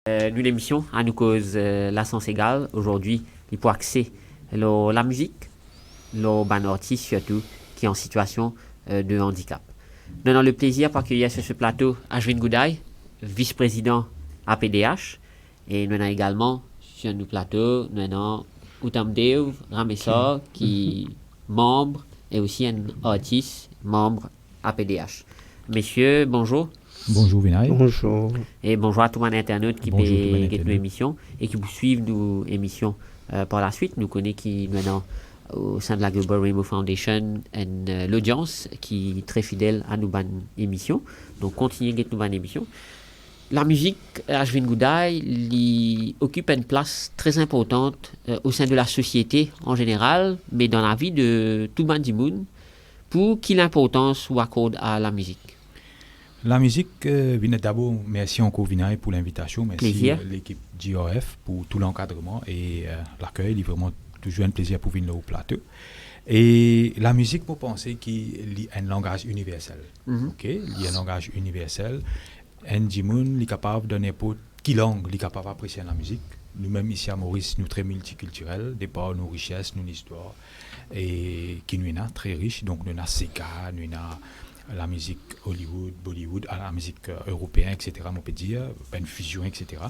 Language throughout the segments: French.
Nous l'émission à nous cause la sens égale aujourd'hui il faut axer la musique le ban artiste surtout qui est en situation de handicap. Nous avons le plaisir d'accueillir sur ce plateau Ashwin Goudaï, vice-président APDH, et nous avons également sur notre plateau nous avons Utamdev Ramesor qui est membre et aussi un artiste membre APDH. Messieurs, bonjour. Bonjour Vinay. Bonjour. Et bonjour à tout le monde internaute qui peut nos émissions et qui vous suivent nos émissions par la suite. Nous connaissons qui maintenant au sein de la Global Rainbow Foundation l'audience qui est très fidèle à nos émissions. Donc continuez à nos émissions. La musique, Ashwin Goudaï, occupe une place très importante au sein de la société en général, mais dans la vie de tout le monde. Pour quelle importance vous accorde à la musique? La musique, d'abord, merci encore Vinay pour l'invitation. Merci plaisir. L'équipe GRF pour tout l'encadrement et l'accueil. Il est vraiment toujours un plaisir pour venir au plateau. Et la musique, vous pensez qu'il y a un langage universel. Okay? Il y a un langage universel. Un Jimoun est capable de n'importe quelle langue, il est capable d'apprécier la musique. Nous-mêmes ici à Maurice, nous sommes très multiculturels, de par nos richesses, nos histoires, et qui nous est très riche. Donc nous avons Seka, nous avons la musique Hollywood, Bollywood, la musique européenne, etc. On peut dire, une fusion, etc.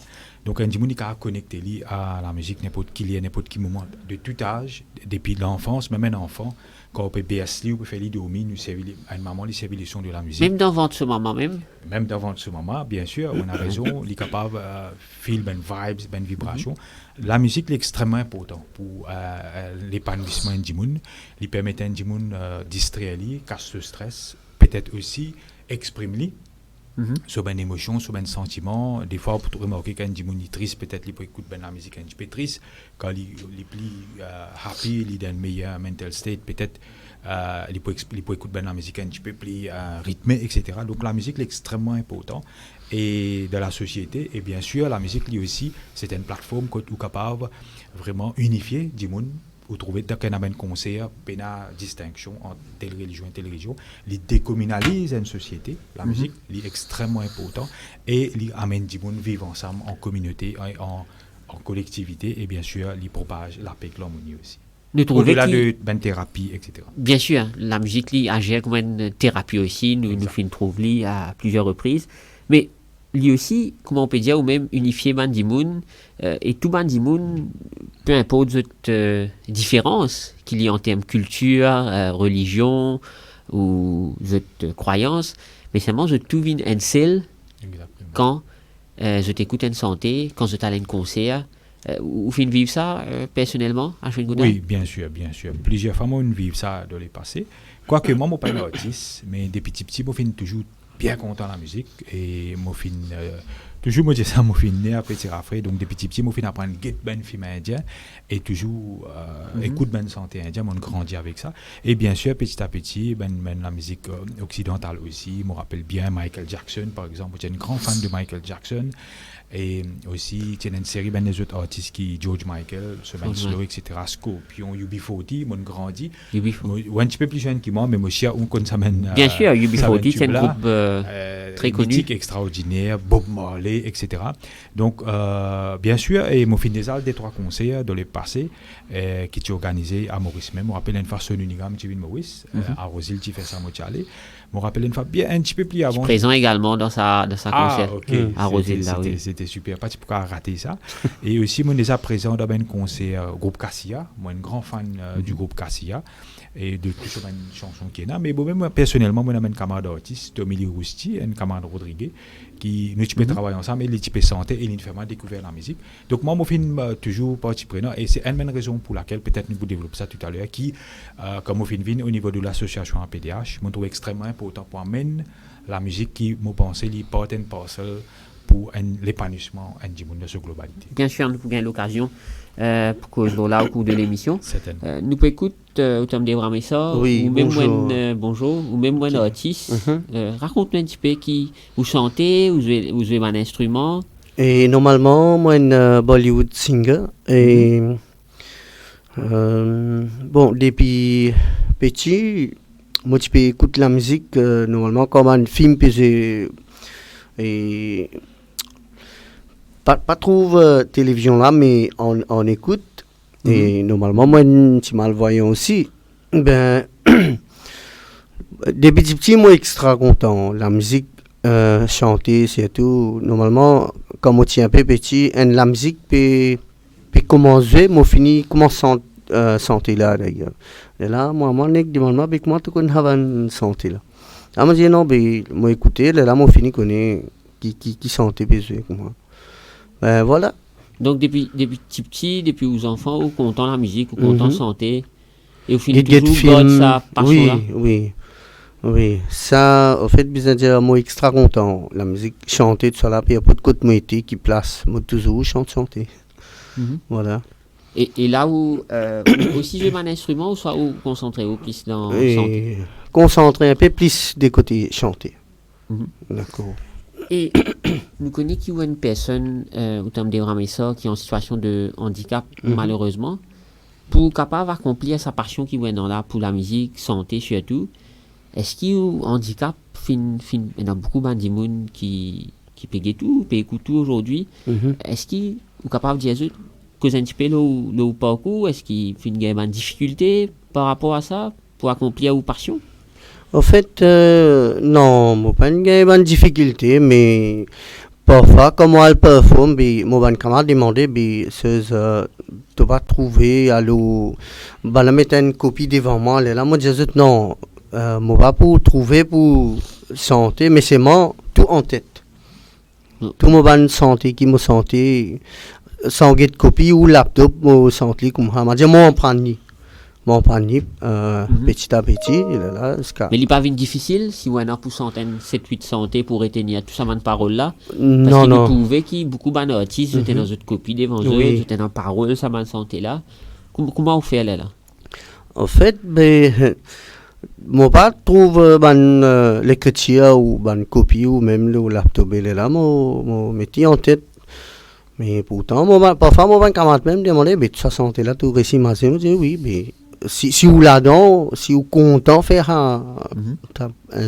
Donc un Jimoun est connecté à la musique n'importe quel moment, de tout âge, depuis l'enfance, même un enfant. Quand on peut BS, on peut faire l'idéomie, nous servir à une maman, les servir les sons de la musique. Même devant ce moment même? Même devant ce moment, bien sûr, on a raison, il est capable de faire une vibes, une vibration. La musique est extrêmement importante pour l'épanouissement du monde. Il permet à un monde distraire, casser le stress, peut-être aussi exprimer sur une émotion, sur un sentiment. Des fois, on peut remarquer qu'un monde est triste, peut-être il peut écouter la musique un petit peu triste. Quand il est plus happy, il est dans un meilleur mental state, peut-être il peut écouter la musique un petit peu plus rythmée, etc. Donc la musique est extrêmement importante et de la société. Et bien sûr, la musique, lui aussi, c'est une plateforme qui est capable vraiment unifier du monde. Vous trouvez qu'il y a un concert, une distinction entre telle religion et telle religion. Il décommunalise une société. La musique est extrêmement importante et il amène du monde vivre ensemble en communauté, en collectivité et bien sûr, il propage la paix et l'harmonie aussi. Au-delà de la thérapie, etc. Bien sûr, la musique agit comme une thérapie aussi. Nous faisons trouver à plusieurs reprises. Mais lui aussi, comment on peut dire, ou même unifier Bandimoun, et tout Bandimoun, peu importe cette différence qu'il y a en termes de culture, religion ou cette croyance, mais seulement je tout vient un seul quand je t'écoute une santé, quand je t'allais un concert. Vous faites vivre ça personnellement, Ashwin Goudaï? Oui, bien sûr, bien sûr. Plusieurs femmes ont vécu ça dans le passé. Quoique moi, je ne suis pas un artiste, mais depuis petit, je suis toujours bien content de la musique et moi toujours moi dis ça moi né à Petit Rafray donc depuis petit moi apprendre get ben film indien et toujours écoute ben santé indien moi grandi avec ça et bien sûr petit à petit ben la musique occidentale aussi me rappelle bien Michael Jackson par exemple j'étais un grand fan de Michael Jackson et aussi il y a une série ben des autres artistes qui George Michael ce ben Slow etc. Scorpion UB40 moi grandi ou un petit peu plus jeune que moi mais moi aussi on connaît ça ben bien sûr UB40 c'est un groupe très connu extraordinaire Bob Marley etc. Donc bien sûr et moi fin des trois concerts dans les passés qui étaient organisés à Maurice même on rappelle une fois son unigame qui vient de Maurice à Rosil qui fait ça moi allé me rappelle une fois bien un petit peu plus avant présent également dans sa concert à Rosil là oui c'était super pas pourquoi rater ça et aussi moi déjà présent dans un concert groupe Cassia moi un grand fan du groupe Cassia et de toutes les chansons qu'il y a mais moi personnellement moi j'ai un camarade d'artiste Tomili Rousti un camarade Rodriguez qui nous tu travailler ensemble et les types santé et l'infirmière découvert la musique donc moi je suis toujours partie prenante et c'est une bonne raison pour laquelle peut-être nous développer ça tout à l'heure qui comme je suis au niveau de l'association APDH je trouve extrêmement important pour amener la musique qui me pensais li part and parcel pour l'épanouissement du monde de sa globalité. Bien sûr, nous avons l'occasion pour que nous là au cours de l'émission. Nous pouvons écouter autant de Ramesor oui, ou même bonjour ou même un artiste. Raconte-nous un petit peu qui vous chantez, vous jouez un instrument. Et normalement, moi un Bollywood singer et bon depuis petit, moi je peux écouter la musique normalement comme un film et pas trouve télévision là, mais on écoute. Et normalement, moi, je suis malvoyant aussi. Ben, depuis petit, moi, extra content. La musique, chanter, c'est tout. Normalement, quand on est un peu petit, la musique peut commencer, moi, fini, comment santé là, d'ailleurs. Et là, moi, normalement, avec moi, tout le monde a une santé là. Ah, moi, je dis non, ben, moi, écoutez, là, moi, fini, connaît qui santé besoin, moi. Ben, voilà. Donc, depuis petit, depuis aux enfants, ou content la musique, ou content santé, et au final, Get toujours, film, God, ça passe là. Oui. Ça, en fait, besoin dire, moi, extra content. La musique, chanter, tout ça là, puis il n'y a pas de côté moitié qui place. Moi, toujours, chanter. Voilà. Et là où, aussi jouer un instrument, ou soit où concentrer, ou plus dans santé. Concentrer un peu plus des côtés chanter. D'accord. Et nous connaissons qu'il y a une personne, au terme des ramesseurs, qui est en situation de handicap, malheureusement, pour capable d'accomplir sa passion qui est dans là, pour la musique, santé surtout. Est-ce qu'il y a un handicap, il y a beaucoup de gens qui payent tout, payent tout aujourd'hui. Est-ce qu'il est capable de dire que un petit peu le parcours, est-ce qu'il y a une difficulté par rapport à ça, pour accomplir une passion? En fait, non, moi pas une difficulté, mais parfois, comme moi elle performe, moi ben camarade demandé, tu vas trouver, allô, la mettre une copie devant moi, là, moi je dis non, moi pas pour trouver pour santé, mais c'est moi tout en tête. Tout mon ban santé qui me santé, sans guide copie ou laptop, moi santé comme ça, moi je m'en prends ni. Petit à petit, là, mais il n'est pas difficile si on a pour centaines, 7-8 santé pour retenir tout ça, de parole là. Non, parce non. Parce qu'il pouvait qu'il beaucoup d'artistes étaient dans une copie devant eux, étaient dans parole, ça de santé là. Comment on fait là? En fait, moi pas trouve l'écriture ou une copie ou même le laptop là, moi metti en tête. Mais pourtant, parfois, mon camarade même demandait, mais ça santé là, tout récit massé, je dis oui, mais si vous là-dedans, si vous content faire un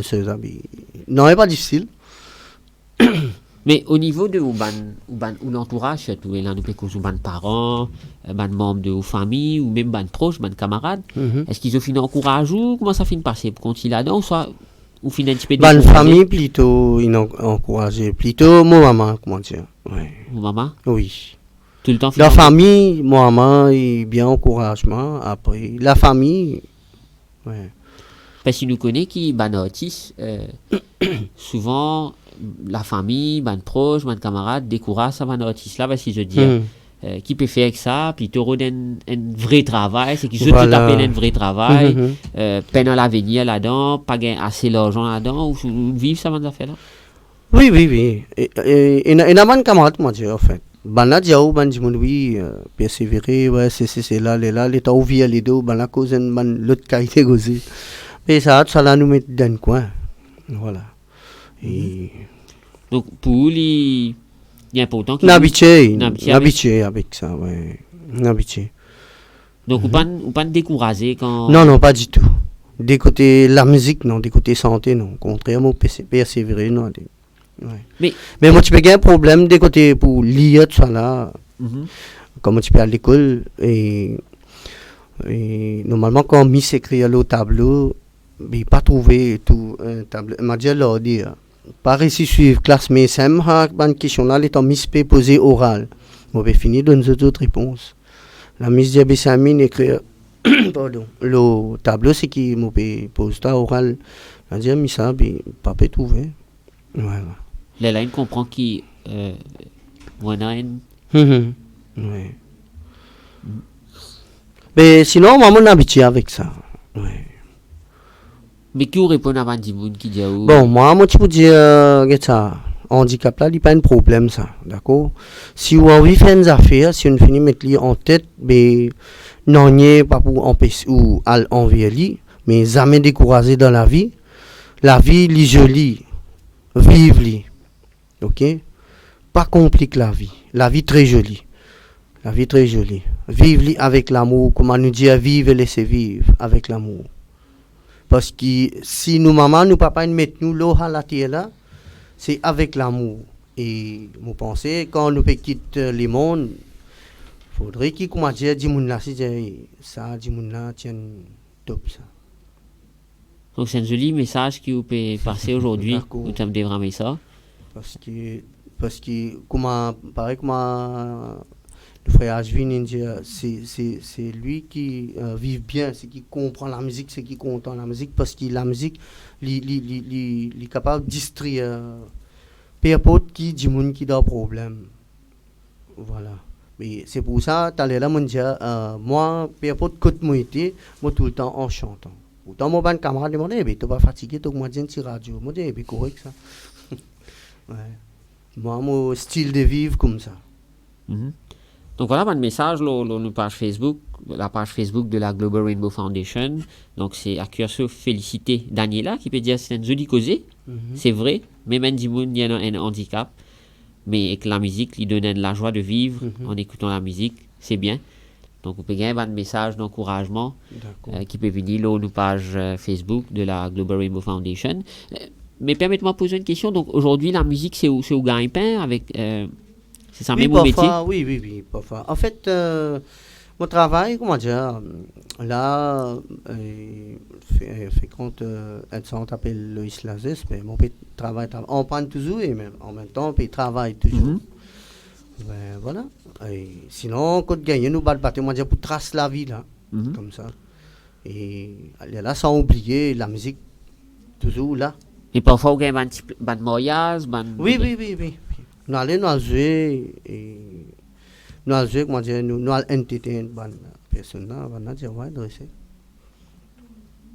seul ami, non, c'est pas difficile. Mais au niveau de l'entourage, surtout, là, nous pouvons des parents, des membres de vos familles, ou même des proches, des camarades, est-ce qu'ils ont fini encouragé ou comment ça finit de passer pour continuer là-dedans, soit ou finit un petit peu de famille, plutôt, ils ont encouragé, plutôt, mon maman, comment dire. Ouais. Mon maman? Oui. Tout le temps. La famille, mon maman, est bien encouragement. Après, la famille, ouais. Parce que nous connaissons qui, artistes, souvent, la famille, proches, camarades, découragent ça, artistes là, parce qu'ils se disent, qui peut faire que ça, plutôt un vrai travail, c'est qu'ils se tapent un vrai travail, peine à l'avenir là-dedans, pas gagner assez d'argent là-dedans, ou vivre ça, ces affaires là. Oui. Et un camarade, moi, en fait. Là, oui, persévérer, ouais, c'est là, l'état ouvert les deux, la cause, l'autre qualité gosé. Mais ça là, nous met dans le coin. Voilà. Et... Donc, pour lui, il est important qu'il n'habitué avec ça, ouais. N'habitué. Donc, ou pas décourager quand... Non, pas du tout. Des côtés la musique, non. Des côtés santé, non. Contrairement, persévérer, non. Ouais. Mais moi, tu peux gagner un problème des côtés pour lire tout ça là. Comme tu peux à l'école et normalement quand on s'écrit au tableau, mais pas trouver tout un tableau. M'a dit leur dire pas réussi à suivre classe, mais c'est une question là, les temps mis posé oral. On va finir dans une autre réponse. La mise de Samine écrire pardon. Le tableau c'est qui m'a pose ta oral. M'a dit mais ça pas peut trouver. Voilà. Les lignes comprend qui ouais. Mais sinon, moi, mon habitué avec ça. Ouais. Mais qui répond à Vandimoun qui dit bon, moi, tu peux dire que ça, handicap là, il n'y a pas un problème, ça. D'accord? Si vous avez envie de faire une affaire, si on finit de mettre en tête, mais non, n'y pas pour empêcher ou envers lui, mais jamais décourager dans la vie. La vie, est jolie. Vive-li. Ok? Pas complique la vie. La vie très jolie. La vie très jolie. Vive avec l'amour. Comment nous dire vivre et laisser vivre avec l'amour. Parce que si nous maman, nous papa, nous mettons nous l'eau à la terre là, c'est avec l'amour. Et je pense quand nous quitter les mondes, il faudrait qu'il commence à dire là, ça, là, tiens, top ça. Donc c'est un joli message qui vous peut passer aujourd'hui. Vous avez vraiment ça. Parce que pareil comment le frère Ashwin dit, c'est lui qui vit bien, c'est qui comprend la musique, c'est qui comprend la musique, parce que la musique, il est capable de distraire. Peu importe qui dit qui a un problème. Voilà. Mais c'est pour ça, tout à l'heure, moi, peu importe côté moi était, moi tout le temps en chantant. Autant mon ban camarade me dit, tu vas fatigué, tu vas dire une radio. Moi, je dis, correct ça. Ouais. Moi, mon style de vivre comme ça. Mm-hmm. Donc voilà mon message, la page Facebook de la Global Rainbow Foundation. Donc c'est à cœur de féliciter Daniela qui peut dire c'est une jolie cause. C'est vrai, même un il y a un handicap, mais avec la musique, lui donne la joie de vivre en écoutant la musique, c'est bien. Donc vous pouvez gagner un message d'encouragement qui peut venir là la page Facebook de la Global Rainbow Foundation. Mais permettez-moi de poser une question. Donc aujourd'hui la musique c'est au gagne-pain avec c'est ça même mon métier. Oui, parfois. En fait, mon travail, comment dire, là, fait compte, un centre appelle Loïs Lazès, mais mon travail, on prend toujours et même en même temps, on travaille toujours. Ben, voilà. Et sinon, quand gagner, nous battons, moi, pour tracer la vie, là, comme ça. Et là, sans oublier la musique, toujours là. Et parfois, vous gagnez un mariage, Oui. Nous allons jouer et nous allons jouer, comment dire, nous allons entertainer une personne là, on va dire, ouais, dresser.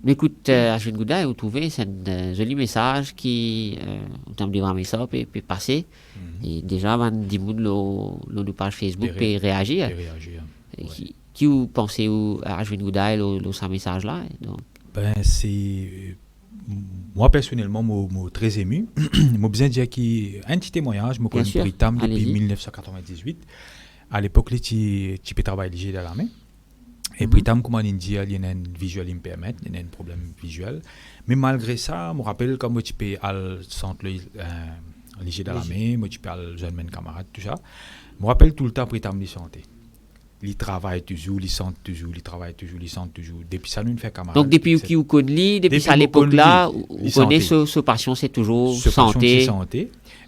Écoute, Ashwin Gouda, vous trouvez, c'est un joli message qui, en termes de vraiment ça, peut passer. Et déjà, on dit le page Facebook peut réagir. Qui vous pensez à Ashwin Gouda et ce message-là? Ben, c'est. Moi, personnellement, je suis très ému. Je besoin de dire un petit témoignage. Je connais Pritam depuis 1998. À l'époque, je travaillais dans la main. Et Pritam, comme on dit, il y a un visual impairment, il y a un problème visuel. Mais malgré ça, je me rappelle quand je suis allé au centre léger dans la main, je suis allé jeune camarade, tout ça. Je me rappelle tout le temps Pritam de santé. Il travaille toujours, il sent toujours, il travaille toujours, il sent toujours. Depuis ça, nous fait camarade. Donc, depuis que vous connaissez, depuis à l'époque-là, vous connaissez ce passion, c'est toujours santé.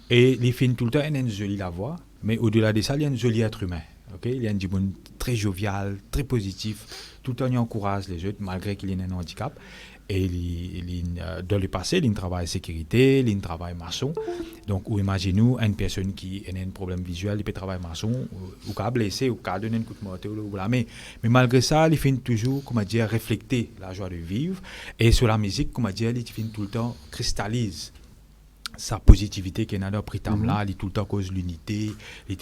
Et il fait tout le temps, il a une jolie la voix, mais au-delà de ça, il y a un joli être humain. Okay? Il y a un monde très jovial, très positif. Tout le temps, il encourage les autres, malgré qu'il ait un handicap. Et dans le passé, il travaille sécurité, il travaille maçon. Donc, imaginez-nous une personne qui a un problème visuel, il peut travailler maçon, ou qui a blessé, ou qui a donné un coup de moto, mais malgré ça, il fait toujours, comment dire, refléter la joie de vivre. Et sur la musique, comment dire, il fait tout le temps cristallise sa positivité qu'il a dans Pritam là, il tout le temps cause l'unité,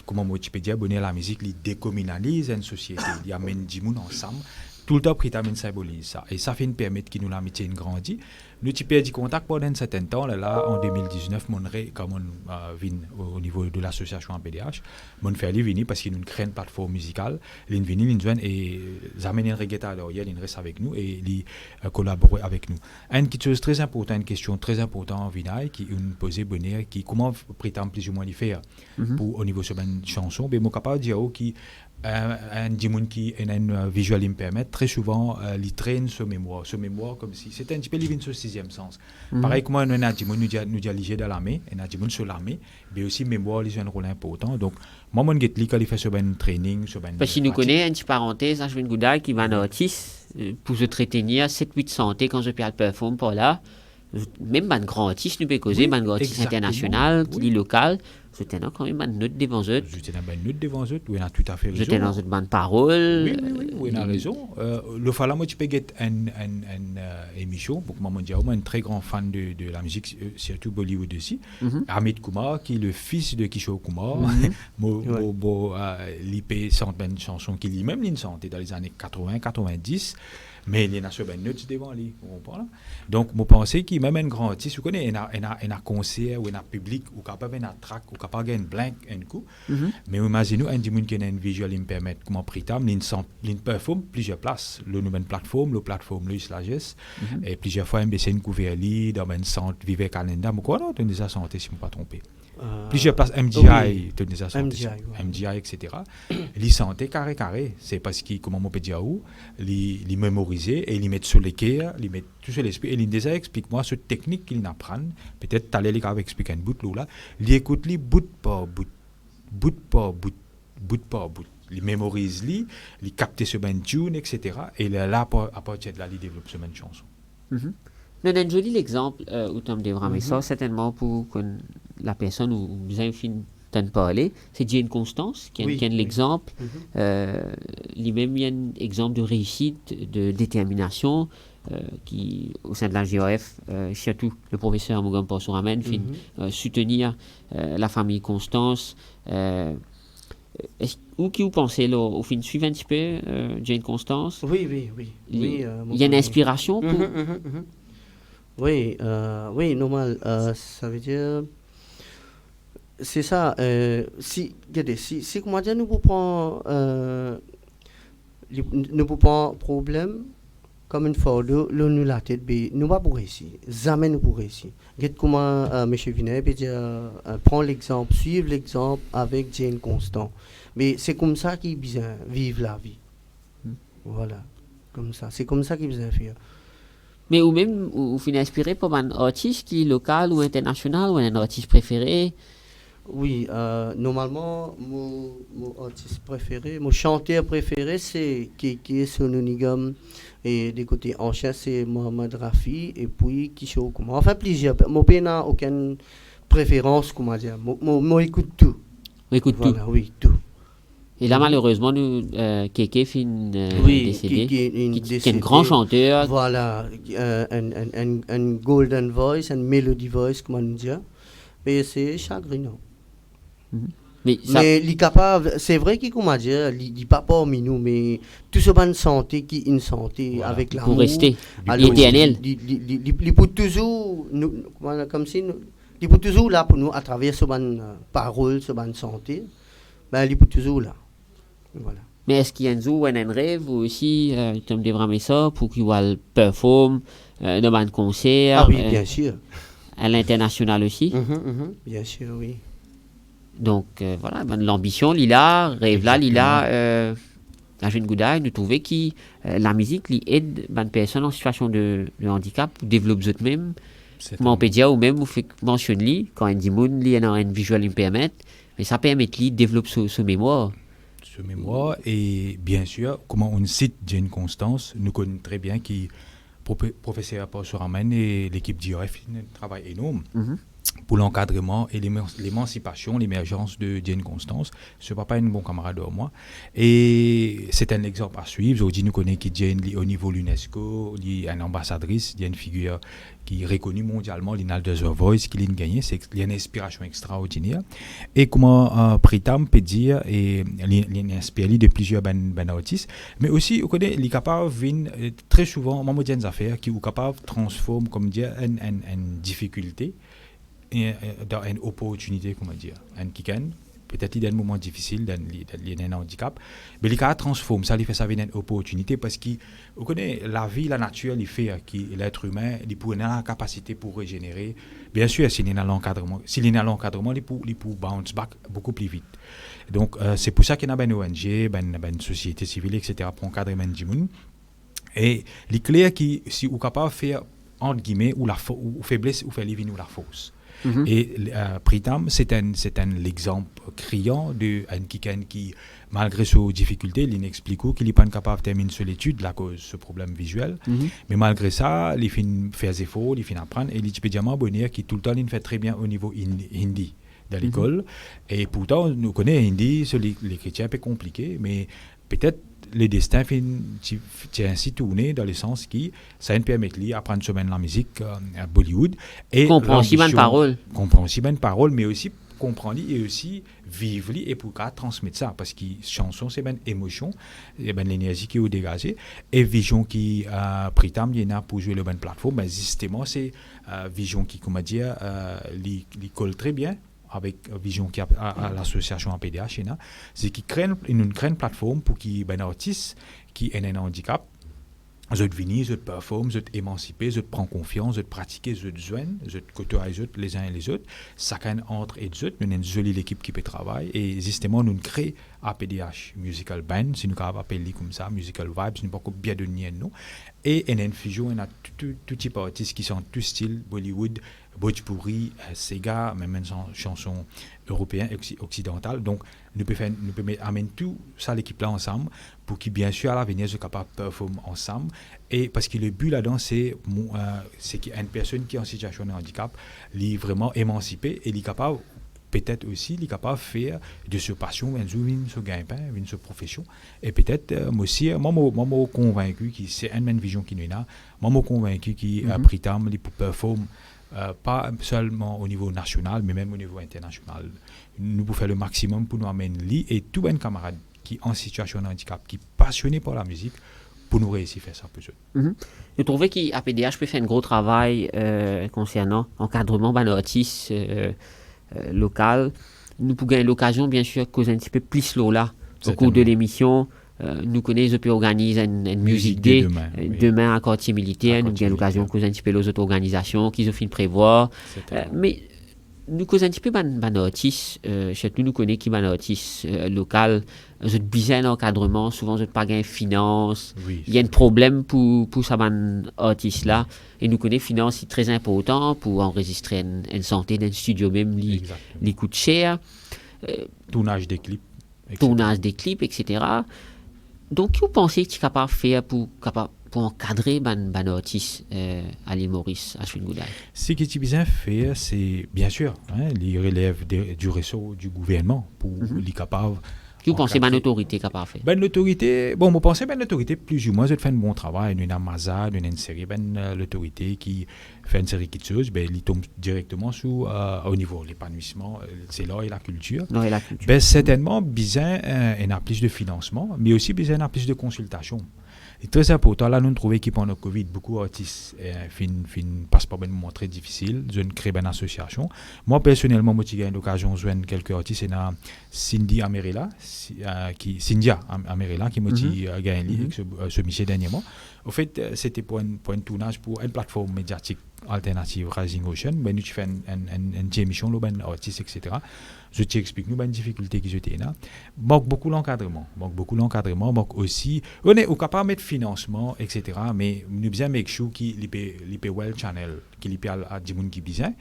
comment moi tu peux dire, bonner la musique, il décommunalise une société, il amène 10 personnes ensemble. Tout le temps, Pritam symbolise ça. Et ça fait une permettre que nous l'amitié grandit. Nous avons perdu contact pendant un certain temps. Là, en 2019, quand on vient au niveau de l'association en PDH, on fait venir parce qu'il nous crée une plateforme musicale. Il vient, il joue et il amène un reggaeton à l'oreille, il reste avec nous et il collabore avec nous. Une chose très importante, une question très importante, Vinay, qui nous posait bonheur, qui comment Pritam plus ou moins le faire pour au niveau de cette chanson. Mais je suis capable de dire qu'il un dimon qui a un visual impairment, très souvent, il traîne ce mémoire comme si c'était un petit peu living sur le sixième sens. Pareil comme on a un dimon, nous a ligé dans l'armée, et un dimon sur l'armée, mais aussi mémoire, il a un rôle important. Donc, moi, mon get quand il fait sur un training, sur un. Parce que nous connaissons une petite parenthèse, Ashwin Gouda qui va en artiste pour se traiter 7-8 santé quand je peux le performer par là. Même un grand artiste, nous peut causer, un grand artiste international, qui est local. J'étais quand même une note devant eux. J'étais dans une note devant eux, oui, on a tout à fait raison. J'étais dans une bande parole. Oui, on a raison. Le fois là, moi, tu peux get une émission, pour moi, je suis un très grand fan de la musique, surtout Bollywood aussi. Amit Kumar, qui est le fils de Kishore Kumar. L'IP chante une chanson qui lui-même l'a chanté dans les années 80-90. Mais il y a une note devant lui, vous comprenez? Donc, je pense qu'il même un grand artiste, vous connaissez, il y a un concert, ou un public, ou capable un track, ou capable un blank, un coup. Mais imaginez-nous, un dimanche qui a une visual impairment, comme Pritam, il performe plusieurs places. Le nouvelle plateforme, Loïs Lagès, et plusieurs fois, il y a une couverture dans un centre Vive Canada, mais quoi, on a déjà santé, si je ne me pas trompé. Plusieurs places, MGI, MGI, etc. Ils sentaient carré. C'est parce qu'ils, comment on peut dire, ils mémorisaient et ils mettent sur les cœurs, ils mettent tout sur l'esprit. Et ils disaient, explique-moi cette technique qu'ils apprennent. Peut-être tu allais les gars expliquer un bout là. Ils écoutent les bout par bout. Ils mémorisent, ils captent ce ben tune, etc. Et là, à partir de là, ils développent ce ben chanson. Non, un joli exemple où tu me développes ça, certainement pour que la personne où vous avez fini de parler, c'est Jane Constance, qui est l'exemple. Lui-même, il y a un exemple de réussite, de détermination, qui, au sein de la GAF, surtout le professeur Mougam Porsouramen, soutenir la famille Constance. Où qui vous pensez, là, au fin, suivez un petit peu Jane Constance? Oui. Il y a une inspiration pour... Oui, normal. Ça veut dire... C'est ça. Si comment dire, nous pouvons problème comme une fois nous la tête, nous pas pour réussir. Jamais nous pour réussir. Regarde comment M. Vinet peut dire, prend l'exemple, suivre l'exemple avec Jane Constant. Mais c'est comme ça qu'il besoin vivre la vie. Voilà, comme ça. C'est comme ça qu'il besoin faire. Mais ou même, vous finissez inspiré par un artiste qui est local ou international, ou un artiste préféré? Oui, normalement, mon artiste préféré, mon chanteur préféré, c'est qui est Sononigam. Et des côtés anciens, c'est Mohamed Rafi, et puis Kishore Kumar. Enfin, plusieurs. Mon pays n'a aucune préférence, comment dire. Moi, écoute tout. Écoute voilà, tout. Oui, tout. Et là, malheureusement, Kéké fait décédé. Qui est un grand chanteur. Voilà, un golden voice, un melody voice, comment dire. Mais c'est chagrinant. Mais il capable, c'est vrai qu'il comment dire, il dit pas parmi nous, mais tout ce bonne santé qui une santé voilà, avec l'amour. Pour rester éternel. Il peut toujours, comme si, il peut toujours là pour nous à travers ce bonne parole, ce bonne santé. Ben il peut toujours là. Voilà. Mais est-ce qu'il y a un rêve ou aussi, tu me développes ça pour qu'il va performer dans un concert? Ah oui, bien sûr. À l'international aussi? Bien sûr, oui. Donc voilà, l'ambition, Lila, rêve là, Lila, la jeune Goudaï, nous trouvons que la musique aide les personnes en situation de handicap, développe eux-mêmes. On peut dire, ou même, vous faites mentionner, quand un dimoun, il y a un visual impairment, mais ça permet de développer ce mémoire. Ce mémoire, et bien sûr, comment on cite Jane Constance, nous connaissons très bien qui professeur Paul Soramen et l'équipe d'IOF travaillent énorme. Pour l'encadrement et l'émancipation, l'émergence de Jane Constance. Ce papa est un bon camarade de moi. Et c'est un exemple à suivre. Aujourd'hui, nous connaissons que Jane, au niveau l'UNESCO, il y a une ambassadrice, il y a une figure qui est reconnue mondialement, l'Inal de The Voice, qui l'a gagné. Il y a une inspiration extraordinaire. Et comment Pritam peut dire, et il inspire de plusieurs artistes, mais aussi, vous connaissez, il est capable de très souvent, dans des affaires, qui est capable de transformer, comme dire, une difficulté dans une opportunité, comment dire, un kick-in. Peut-être qu'il y a un moment difficile, il y a un handicap, mais il transforme ça, il fait ça avec une opportunité parce que, vous connaissez, la vie, la nature, il fait que l'être humain, il peut avoir la capacité pour régénérer. Bien sûr, s'il est dans l'encadrement, il peut bounce back beaucoup plus vite. Donc, c'est pour ça qu'il y a une ONG, une société civile, etc., pour encadrer les gens. Et il est clair que si vous êtes capable de faire, entre guillemets, ou faiblesse, ou faire living ou la force. Et Pritam, c'est l'exemple criant d'un Kikan qui, malgré ses difficultés, il explique qu'il n'est pas capable de terminer son étude à cause de ce problème visuel. Mais malgré ça, il fait des efforts, il fait apprendre, et il peut dire qui tout le temps il fait très bien au niveau hindi de l'école. Et pourtant, nous connaissons hindi, l'écriture est un peu compliqué, mais peut-être le destin est ainsi tourné dans le sens qui ça nous permet d'apprendre sur la musique à Bollywood et comprendre si bonne parole mais aussi comprendre et aussi vivre et pour transmettre ça parce que chanson c'est une émotion et l'énergie qui est dégagée et vision qui Pritam y a pour jouer le bonne plateforme mais justement c'est vision qui comment dire li colle très bien avec vision qui à l'association APDH, c'est qu'ils créent une plateforme pour qu'il y ait un artiste qui a un handicap je venir, je performe, je émanciper, je prends confiance, je pratiquer, je joindre, je côtoyer les uns et les autres. Chacun entre et autres, nous avons une jolie équipe qui peut travailler et justement nous créons APDH Musical Band, si nous avons appelé comme ça, Musical Vibes, nous avons bien de nous. Et il y a une fusion, il y a tout type d'artistes qui sont tous styles, Bollywood, Bhojpuri, Sega, même une chanson européenne, occidentale. Donc, nous pouvons amener tout ça, l'équipe-là, ensemble, pour qu'ils, bien sûr, à l'avenir, soient capables de performer ensemble. Et parce que le but là-dedans, c'est qu'une personne qui est en situation de handicap, elle est vraiment émancipée et elle est capable, peut-être aussi, il est capable de faire de sa passion, une sa gagne-pain, une sa profession. Et peut-être, moi aussi, moi, je suis convaincu que c'est une vision qui nous a. Moi, je suis convaincu qu'il a pris temps pour performer, pas seulement au niveau national, mais même au niveau international. Nous pouvons faire le maximum pour nous amener lui et tous les camarades qui sont en situation de handicap, qui sont passionnés par la musique, pour nous réussir à faire ça pour eux. Je trouvais qu'APDH peut faire un gros travail concernant l'encadrement de l'artiste local. Nous pouvons avoir l'occasion, bien sûr, de causer un petit peu plus là au cours de l'émission. Nous connaissons, peut organiser une musique day demain à quartier militaire. Nous avons l'occasion de causer un petit peu les autres organisations qu'ils ont fait prévoir. Mais nous causons un petit peu de artistes. Surtout, nous connaissons qui sont artistes local. Ils ont besoin d'encadrement. Souvent, ils n'ont pas de finance. Il y a un problème pour ces artistes-là. Et nous connaissons finance, c'est très important pour enregistrer une santé d'un studio même. Les coûte cher. Tournage des clips. Etc. Donc, vous pensez que tu es capable de faire pour encadrer les artistes à l'île Maurice, à Chouingoudaï? Ce que tu as besoin de faire, c'est bien sûr, les relèves du réseau du gouvernement pour les capables. Vous pensez que l'autorité est capable de faire? L'autorité, bon, je pense que l'autorité, plus ou moins, elle fait un bon travail. Nous avons une série, l'autorité qui fait une série de choses, il tombe directement au niveau de l'épanouissement, c'est l'art et la culture. Certainement, besoin d'un plus de financement, mais aussi besoin d'un plus de consultation. C'est très important. Là, nous avons trouvé que pendant le Covid, beaucoup d'artistes passent par un moment très difficile. Ils ont créé une association. Moi, personnellement, j'ai eu l'occasion de joindre quelques artistes. Il y a Cindia Amerela qui m'a gagné ce monsieur dernièrement. En fait, c'était pour un tournage pour une plateforme médiatique alternative, Rising Ocean. Nous avons fait une émission, un artiste, etc. Je t'explique nous une difficulté qui étaient là. Manque beaucoup l'encadrement. Manque aussi. On est capable de mettre financement, etc. Mais nous besoin de make sure qu'il peut well channel, qu'il peut à des gens qui besoin,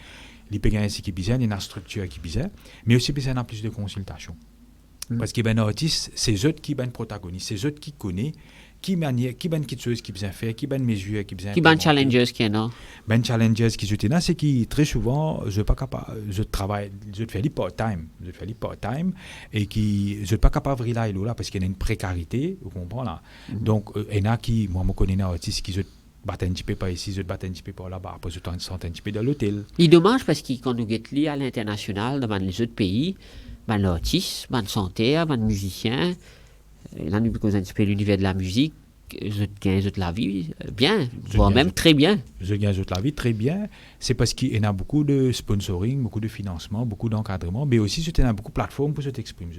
il peut gagner qui besoin, il y a une structure qui besoin, mais aussi besoin de plus de consultation. Parce que ben artiste, c'est eux qui sont protagonistes, c'est eux qui connaissent qui ben qui choses qui besoin faire, qui ben mesures qui besoin. Qui ben challenges qui non. Ben challenges qui sont là, c'est qui très souvent je pas capable, je travaille, je fais du part-time, et qui je pas capable de rely là parce qu'il y a une précarité, vous comprenez là. Donc il y en a qui moi me connais un artiste qui se battent un petit peu par ici, se battent un petit peu par là-bas, après je sont un petit peu dans l'hôtel. Il est dommage parce que quand nous guettons à l'international dans les autres pays, ben l'artiste, ben chanteur, ben musicien. Là, nous causons un petit peu l'univers de la musique, je gagne la vie bien, voire même très bien. Je gagne la vie très bien. C'est parce qu'il y a beaucoup de sponsoring, beaucoup de financement, beaucoup d'encadrement, mais aussi il y a beaucoup de plateformes pour s'exprimer.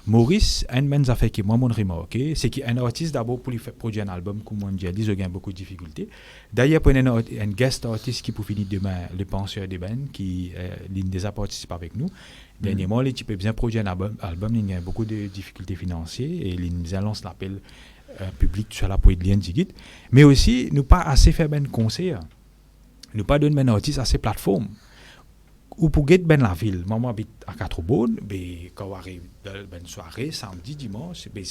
Maurice, un des affaires qui moi m'ont remarqué, c'est qu'un artiste d'abord pour lui produire un album, comme on dit, il gagne beaucoup de difficultés. D'ailleurs, pour un guest artiste qui pour finir demain, le penseur des bands, qui déjà participe avec nous. Dernièrement, les types bien produire un album, il y a beaucoup de difficultés financières et ils nous lancent l'appel public sur la poésie de l'Indigit. Mais aussi, nous pas assez faire ben concert, nous pas donner ben artistes assez plateformes. Ou pour get ben la ville. Moi, j'habite à Quatre-Bonnes, mais quand on arrive ben soirée, samedi, dimanche, ben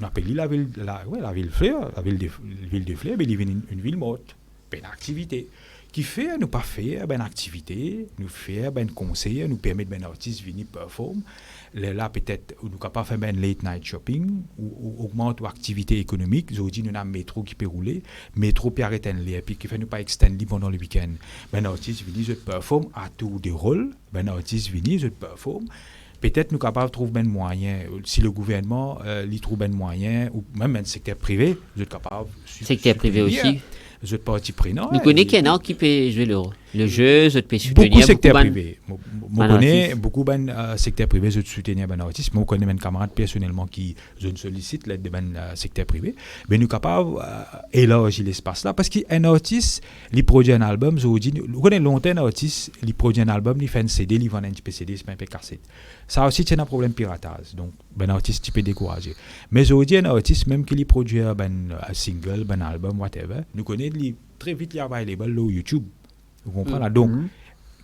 on appelle la ville Fleur, la ville de Fleur, mais il y a une ville morte, ben activité. Qui fait nous pas faire ben activité, nous faire ben conseil, nous permettre ben artistes venir performer. Là peut-être nous capable faire ben late night shopping ou augmente l'activité économique. Aujourd'hui nous avons métro qui peut rouler, métro peut arrêter les puis qui fait nous pas extendre pendant le week-end. Ben artistes venir je performe à tour de rôle, ben artistes venir je performe. Peut-être nous capables de trouver ben moyen si le gouvernement lui trouve ben moyen ou même le secteur privé, vous êtes capable. Secteur privé aussi. Vous êtes partie prenante. Nous connaissons quelqu'un qui peut jouer le le jeu, je peux soutenir beaucoup secteur privé. Je connais artistes. beaucoup de secteur privé, je soutiens des artistes. Je connais mes camarades personnellement qui je sollicite l'aide de secteur privé. Mais nous sommes capables d'élargir l'espace là parce qu'un artiste, il produit un album, je connais longtemps un artiste, il produit un album, il fait un CD, il vend un petit CD, c'est pas un peu cassette. Ça aussi, c'est un problème piratage. Donc, un artiste, tu peux décourager. Mais aujourd'hui, un artiste, même qu'il produit un single, un album, whatever, nous connaissons très vite, il y a available sur YouTube. Vous comprenez? Donc,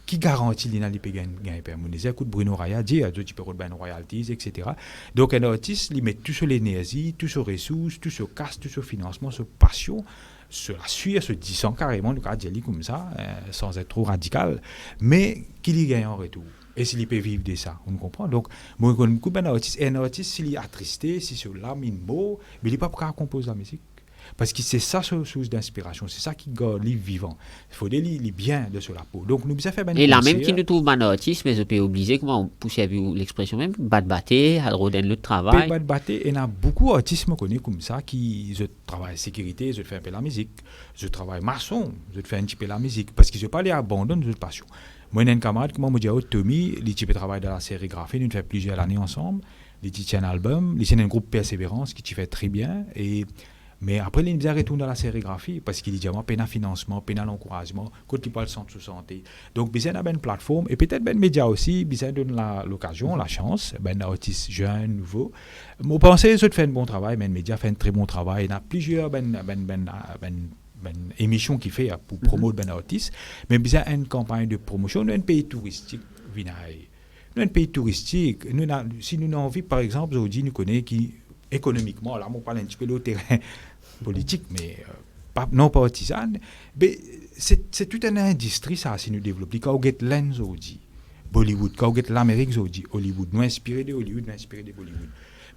qui garantit qu'il peut gagner permis? Écoute, Bruno Raya dit, tu peux avoir royalties, etc. Donc, un artiste, il met tout sur l'énergie, tout sur les ressources, tout sur casse, tout sur financement, sur passion, sur la suite, se disant carrément, nous avons dit comme ça, sans être trop radical, mais qu'il y gagne en retour. Et s'il peut vivre de ça, on comprend. Donc, moi, je connais beaucoup d'artistes. Et un artiste, s'il est attristé, si c'est l'âme, il mot, mais il n'est pas prêt à composer la musique. Parce que c'est ça sa source d'inspiration, c'est ça qui garde les vivants. Il faut des livres bien de sur la peau. Donc, nous avons fait et là même qui nous trouve un artiste, mais je peux oublier comment on pousse à l'expression même, battre, à rodin le travail. Battre, et il y a beaucoup d'artistes que je connais comme ça qui travaillent sécurité, je fais un peu la musique, je travaille maçon, je fais un petit peu la musique, parce que je ne pas les abandonner de passion. Moi, j'ai un camarade qui m'a dit, Tommy, il travaille dans la sérigraphie, nous fait plusieurs années ensemble, il tient un album, il tient un groupe Persévérance qui fait très bien, mais après, il a retourné dans la sérigraphie parce qu'il dit, moi, peine à financement, peine à l'encouragement, quand il parle de santé. Donc, il y a une plateforme, et peut-être un média aussi, il donne l'occasion, la chance, un artiste jeune, nouveau. Moi, je pense que je fais un bon travail, mais le média fait un très bon travail. Il y a plusieurs émissions qu'il fait pour promouvoir ben artistes, mais il y a une campagne de promotion. Nous sommes un pays touristique, nous sommes un pays touristique. Si nous avons envie, par exemple, aujourd'hui, nous connaissons qui, économiquement, là, on parle un petit peu de terrain politique, mais non partisane, mais c'est toute une industrie, ça, si nous développons. Quand on get lens aujourd'hui, Bollywood, quand on get l'Amérique aujourd'hui, Hollywood, nous inspirés de Hollywood, nous inspirés de Bollywood.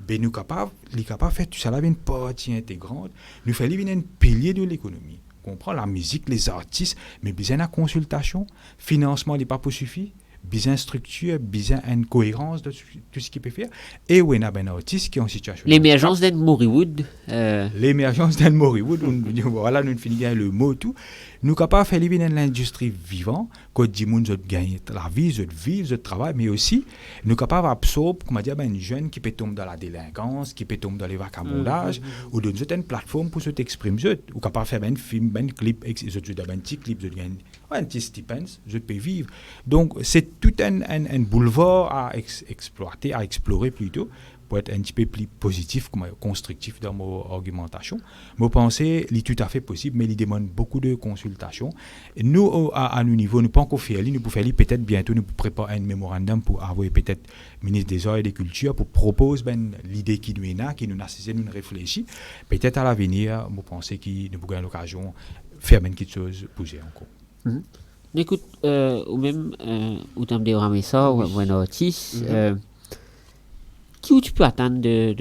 Ben nous capables de faire tout ça là une partie intégrante, nous faisons un pilier de l'économie. On comprend la musique, les artistes, mais besoin de consultation, financement n'est pas pour suffire, besoin de structure, besoin d'une cohérence de tout ce qu'il peut faire. Et où il y a un artiste qui est en situation. L'émergence d'un Bollywood. L'émergence d'un Bollywood, voilà, nous finissons le mot tout. Nous sommes capables de faire vivre l'industrie vivante, que les gens gagnent la vie, ils vivent, ils travaillent, mais aussi, nous sommes capables d'absorber, comme dire, un jeune qui peut tomber dans la délinquance, qui peut tomber dans les vagabondages, ou de une plateforme pour s'exprimer, ou capable de faire un film, un clip, un petit clip, un petit stipend, je peux vivre. Donc, c'est tout un boulevard à exploiter, à explorer plutôt, pour être un petit peu plus positif, constructif dans mon argumentation. Moi, pensée, il est tout à fait possible, mais il demande beaucoup de consultation. Et nous, à nos niveaux, nous ne pouvons pas encore faire, nous pouvons faire peut-être bientôt, nous préparer un mémorandum pour avoir peut-être ministre des Arts et des Cultures pour proposer l'idée qui nous est là, qui nous a nous réfléchit. Peut-être à l'avenir, je pense que nous pouvons l'occasion de faire quelque chose pour bouger encore. Écoute, ou même, ou tu me ramener ça, ou un artiste, qui tu peux attendre de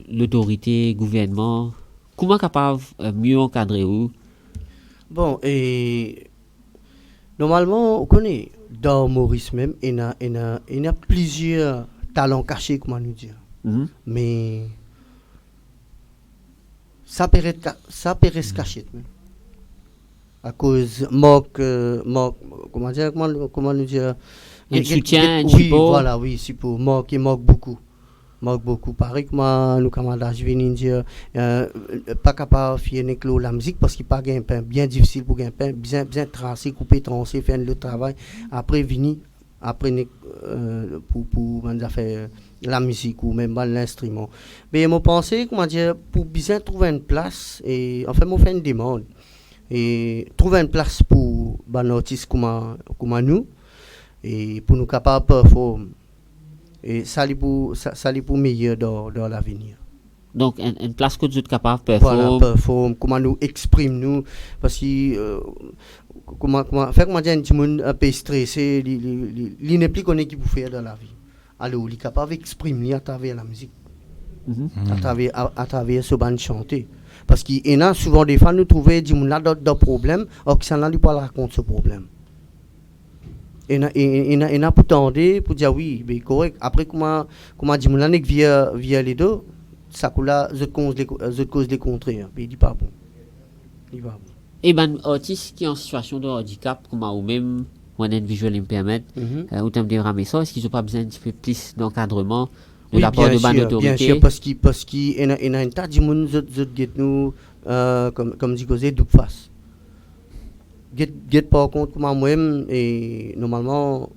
l'autorité, gouvernement? Comment capable mieux encadrer où? Bon, et normalement, on connaît, dans Maurice même, il y a plusieurs talents cachés, comment nous dire. Mais ça peut rester caché. À cause comment nous dire, un soutien, oui, voilà, oui, c'est pour qui manque beaucoup. Pareil que moi, nous camarades, je viens dire, pas capable de faire la musique parce qu'il n'y a pas de pain, bien difficile pour gagner pain, bien tracer, couper, trancer, faire le travail. Après, pour faire la musique ou même l'instrument. Mais je pense, comment dire, pour bien trouver une place, et enfin, je fais une demande. Et trouver une place pour un artiste comme nous, et pour nous capables de performer. Et ça est pour meilleur dans l'avenir. Donc, une place que vous êtes capable de performer. Voilà, performer, comment nous exprimer, parce que, comment dire, un petit monde un peu stressé, il n'est plus connu qui peut faire dans la vie. Alors, il est capable d'exprimer à travers la musique, à travers ce band chanter. Parce qu'il y a souvent des fois, nous trouvons des gens là dans problème, or qui sont là, ils ne racontent pas ce problème. Il y a pour tendre, pour dire oui, mais correct. Après, comment dire, là, via les deux, ça coule là, je cause les contraires. Mais il dit pas bon. Il va bon. Et ben artiste qui est en situation de handicap comme ou même one and visual impairment ou tam de ramer ça, est-ce qu'ils ont pas besoin un petit peu plus d'encadrement de la part de ban autorité? Bien sûr, parce qu'il y a un tas de monde qui nous comme dit causer double face. Get par contre comment moi-même et normalement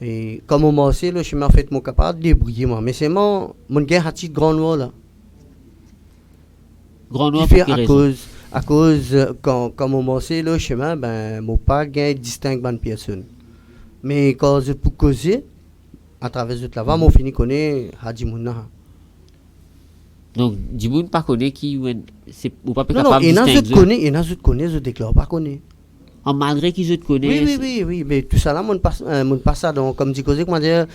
et comme on sait le chemin fait mon capable de débrouiller moi mais c'est mon gain petit grand noir là grand noir pour à cause quand on sait le chemin ben mon pas gain distingue bonne personne mais quand je pour causer à travers de là-bas mon fini connaît Hadimouna. Donc Dimoun pas connaît qui c'est ou pas capable de distinguer. Et n'a connaît je déclare pas connaît. Malgré qu'ils te connaissent. Oui, mais tout ça là, mon passe ça, donc, comme dit Cosé, comment dire,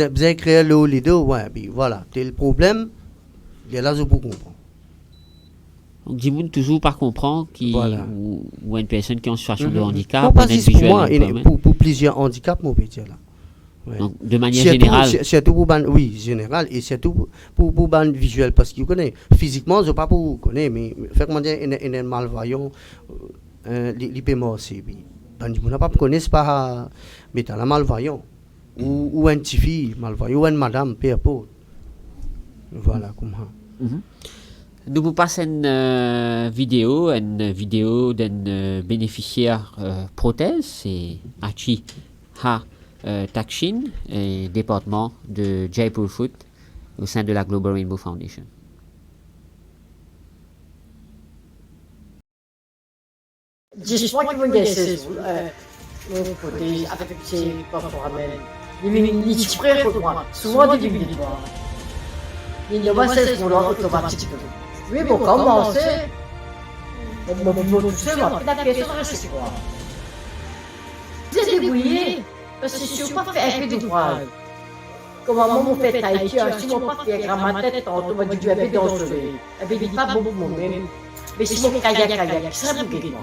bien créer le leader, ouais, puis voilà, c'est le problème, il est là, je peux comprendre. Donc, dis-moi toujours pas comprendre ou une personne qui est en situation de handicap, non, pas juste pour moi, pour plusieurs handicaps, mon petit là. Ouais. Donc, de manière générale. Surtout pour général, et surtout pour ban visuel, parce qu'il connaît, physiquement, je ne sais pas pour connaître, mais, fait comment dire, il est malvoyant. L'IPMA aussi, on n'a pas connaissent pas, mais t'as la malvoyant, ou un petit fille malvoyant, ou une madame, peu importe. Voilà comment. Nous vous passons une vidéo d'un bénéficiaire prothèse, c'est Achi Ha Takshin, département de Jaipur Foot, au sein de la Global Rainbow Foundation. J'espère qu'ils vont gagner mon côté avec ses performances. Les petits frères pour moi, souvent des victoires. Il y a pas ces pour automatique. Oui, pour commencer, mon tout seul, la question c'est quoi? J'ai débrouillé, parce que je ne suis pas fait un peu de droit. Comme maman m'a fait taï chi, si mon pas fait grand ma tête, on m'a dit un peu dangereux. Et puis il pas beaucoup moi-même. Mais si mon kayak, ça serait pour moi.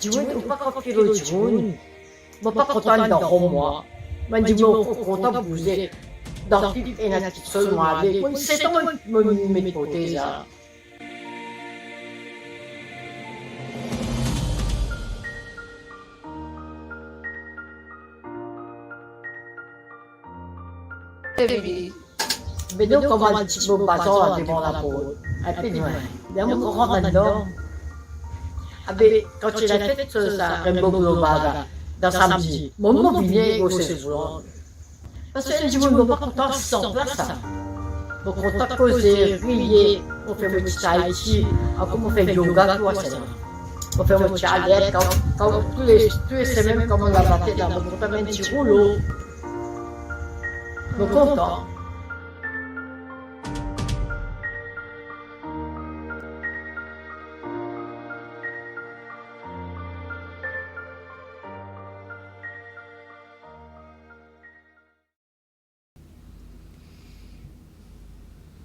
Jun, upa ka kilo Jun. Mapakotanda ako mo. Mandi mo ko kota buze. Dati ena kitso mali. Kung seto mo mitoteza. Bedo ko man chibo baso di mo na po. Ay pinwa. Damo ko komando. Quand il a fait sa Rainbow Global dans samedi, mon vient au séjour. Parce que je ne veux pas content sans place. Donc on t'a causé, rier, on fait un petit tai chi, on fait yoga, tout ça. On fait un petit alerte, quand tous les semaines, comme on a battu là, on fait un petit rouleau. Donc content.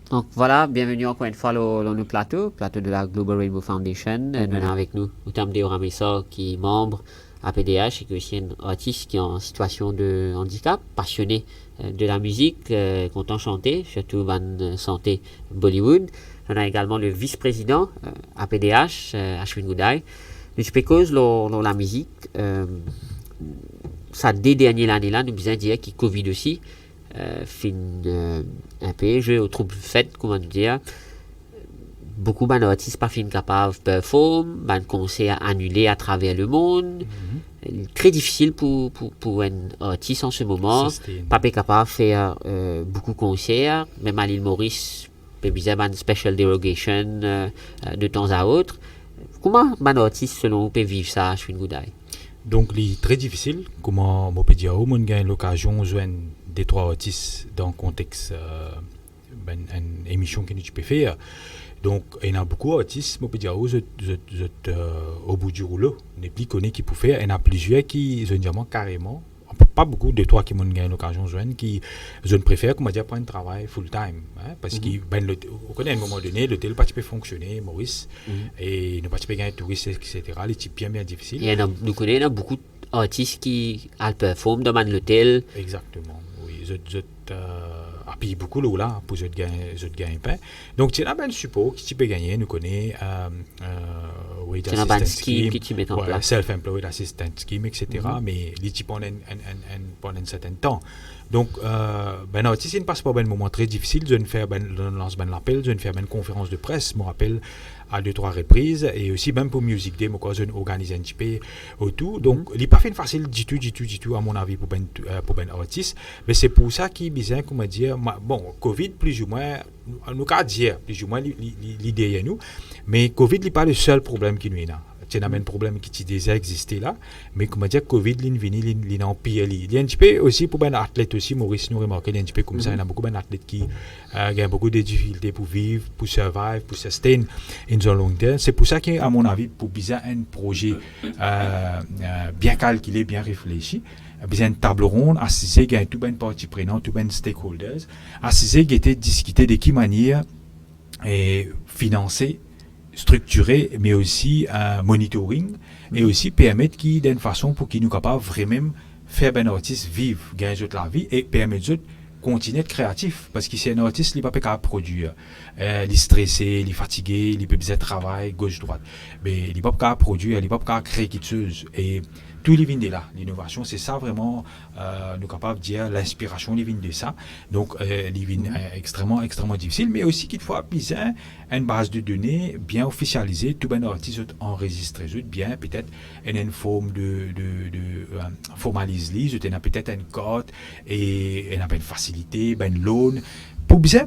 Donc voilà, bienvenue encore une fois dans le plateau de la Global Rainbow Foundation. Nous avons avec nous Outam Deoramesa qui est membre APDH et qui est aussi un artiste qui est en situation de handicap, passionné de la musique, content chanter, surtout dans santé Bollywood. On a également le vice-président APDH, Ashwin Gudai. Nous spécose dans la musique, ça des dernières années là, nous besoin dire qu'il Covid aussi. Un peu joué au trouble fait, comment dire, beaucoup d'artistes pas fin capable de performer, des concerts annulés à travers le monde. Très difficile pour un artiste en ce moment, pas capable de faire beaucoup de concerts, même à l'île Maurice, peut avoir une special derogation de temps à autre. Comment un artiste selon vous peut vivre ça, Ashwin Gudai? Donc, c'est très difficile. Comment on peut dire, on a l'occasion de joindre des trois artistes dans le contexte d'une émission que nous pouvons faire. Donc, il y a beaucoup d'artistes, on peut dire, au bout du rouleau, on n'est plus connus qui peuvent faire. Il y en a plusieurs qui, carrément, pas beaucoup de trois qui m'ont gagné l'occasion de joindre, qui, je préfère, comment dire, prendre un travail full-time. Hein, parce qu'on connaît à un moment donné, l'hôtel pas peut fonctionner, Maurice, et ne pas peut gagner touristes, etc. Les types bien difficiles. Et nous connaissons beaucoup d'artistes qui performent dans l'hôtel. Exactement, oui. puis beaucoup là pour eux gagner pain. Donc tu as un support qui tu peux gagner, nous connaît wage assistance scheme qui tu mets en place, self-employed assistance scheme, etc. Mais les types pendant un certain temps. Donc artiste il ne passe pas un moment très difficile, je ne fais lance l'appel, je ne fais une conférence de presse, je me rappelle à 2-3 reprises, et aussi même pour Music Day, moi, je organise un petit peu autour. Donc, il n'est pas fait facile du tout, à mon avis, pour ben artiste. Mais c'est pour ça qu'il besoin, comment dire, bon, Covid, plus ou moins, nous qu'à dire, plus ou moins, l'idée est nous. Mais Covid n'est pas le seul problème qui nous est là. Il y a un problème qui déjà existé là, mais comment dire, Covid, il est en pire. Il y a un petit peu aussi pour un athlète aussi, Maurice nous remarque, il y a un petit peu comme ça, il y a beaucoup d'athlètes qui ont beaucoup de difficultés pour vivre, pour survivre, pour sustain in the long term. C'est pour ça qu'à mon avis, pour bien un projet bien calculé, bien réfléchi, besoin de table ronde, assiser, il y a tout une partie prenante, tout une stakeholders, assiser, qui était discuter de quelle manière financer, structuré, mais aussi monitoring, et aussi permettre qu'il d'une façon pour qu'il nous capable vraiment faire un artiste vivre, gagner la vie et permettre de continuer d'être créatif, parce que c'est un artiste il n'est pas capable de produire, il est stressé, il est fatigué, il peut besoin de travail gauche droite, mais il n'est pas capable de produire, il n'est pas capable de créer quelque chose. Et tout les vient de là, l'innovation, c'est ça vraiment, nous capables de dire l'inspiration les vient de ça. Donc les vient extrêmement difficile, mais aussi qu'il faut besoin une base de données bien officialisée, tout bien artiste enregistré, bien peut-être une forme de formalise, peut-être une code et une facilité, une loan pour bien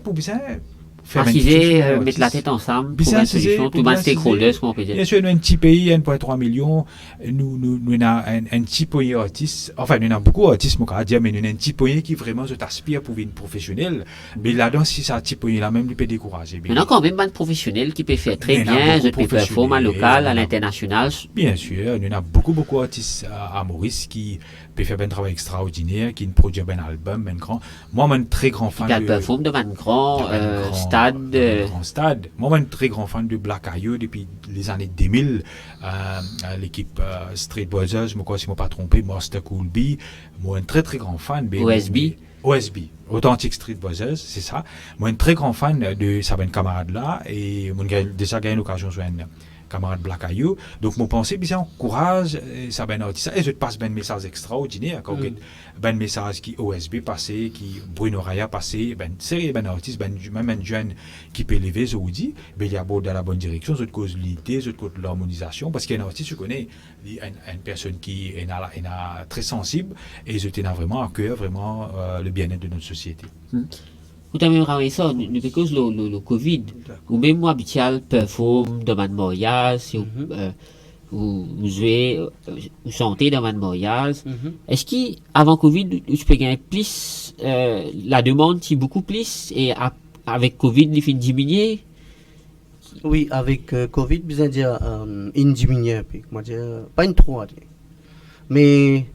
assiser, mettre la tête ensemble pour une solution, tout le monde stakeholders, comment on peut dire. Bien sûr, nous avons un petit pays, 1,3 million, nous avons un petit pays artiste, enfin, nous avons beaucoup d'artistes, mais nous avons un petit pays qui vraiment aspire pour une professionnelle. Mais là-dedans, si c'est un petit pays, là même, il peut décourager. Mais il y a quand même un professionnel qui peut faire très bien, je peux performer à local, à l'international. Bien sûr, nous avons beaucoup d'artistes à Maurice qui peut faire un travail extraordinaire, qui produit un album, un grand. Moi, je suis un très grand fan de performe de un grand stade. Moi, je suis un très grand fan de Black Ayou depuis les années 2000. L'équipe Street Brothers, je ne me suis pas trompé, Master Coolby. Moi, un très grand fan. OSB, Authentic Street Brothers, c'est ça. Moi, un très grand fan de sa camarade là, et j'ai déjà gagné l'occasion de jouer un camarade Black Ayou. Donc, mon pensée, bien, encourage ça ben artiste et je te passe ben message extraordinaire quand ben message qui OSB passé, qui Bruno Raya passé, ben série ben artiste, ben même un jeune qui peut lever je vous dis, ben il y a beau dans la bonne direction, je cause l'unité, je cause l'harmonisation parce qu'un artiste je connais une personne qui est très sensible et je tiens vraiment à cœur vraiment le bien-être de notre société. Vous avez même ça, depuis cause le Covid, ou même moi, habituel, performe dans un mariage, si vous jouez, vous chantez dans un mariage. Est-ce qu'avant Covid, tu peux gagner plus, la demande, c'est beaucoup plus, et avec Covid, il fait diminuer? Oui, avec Covid, bien dire, il diminue un peu, pas une trop, mais.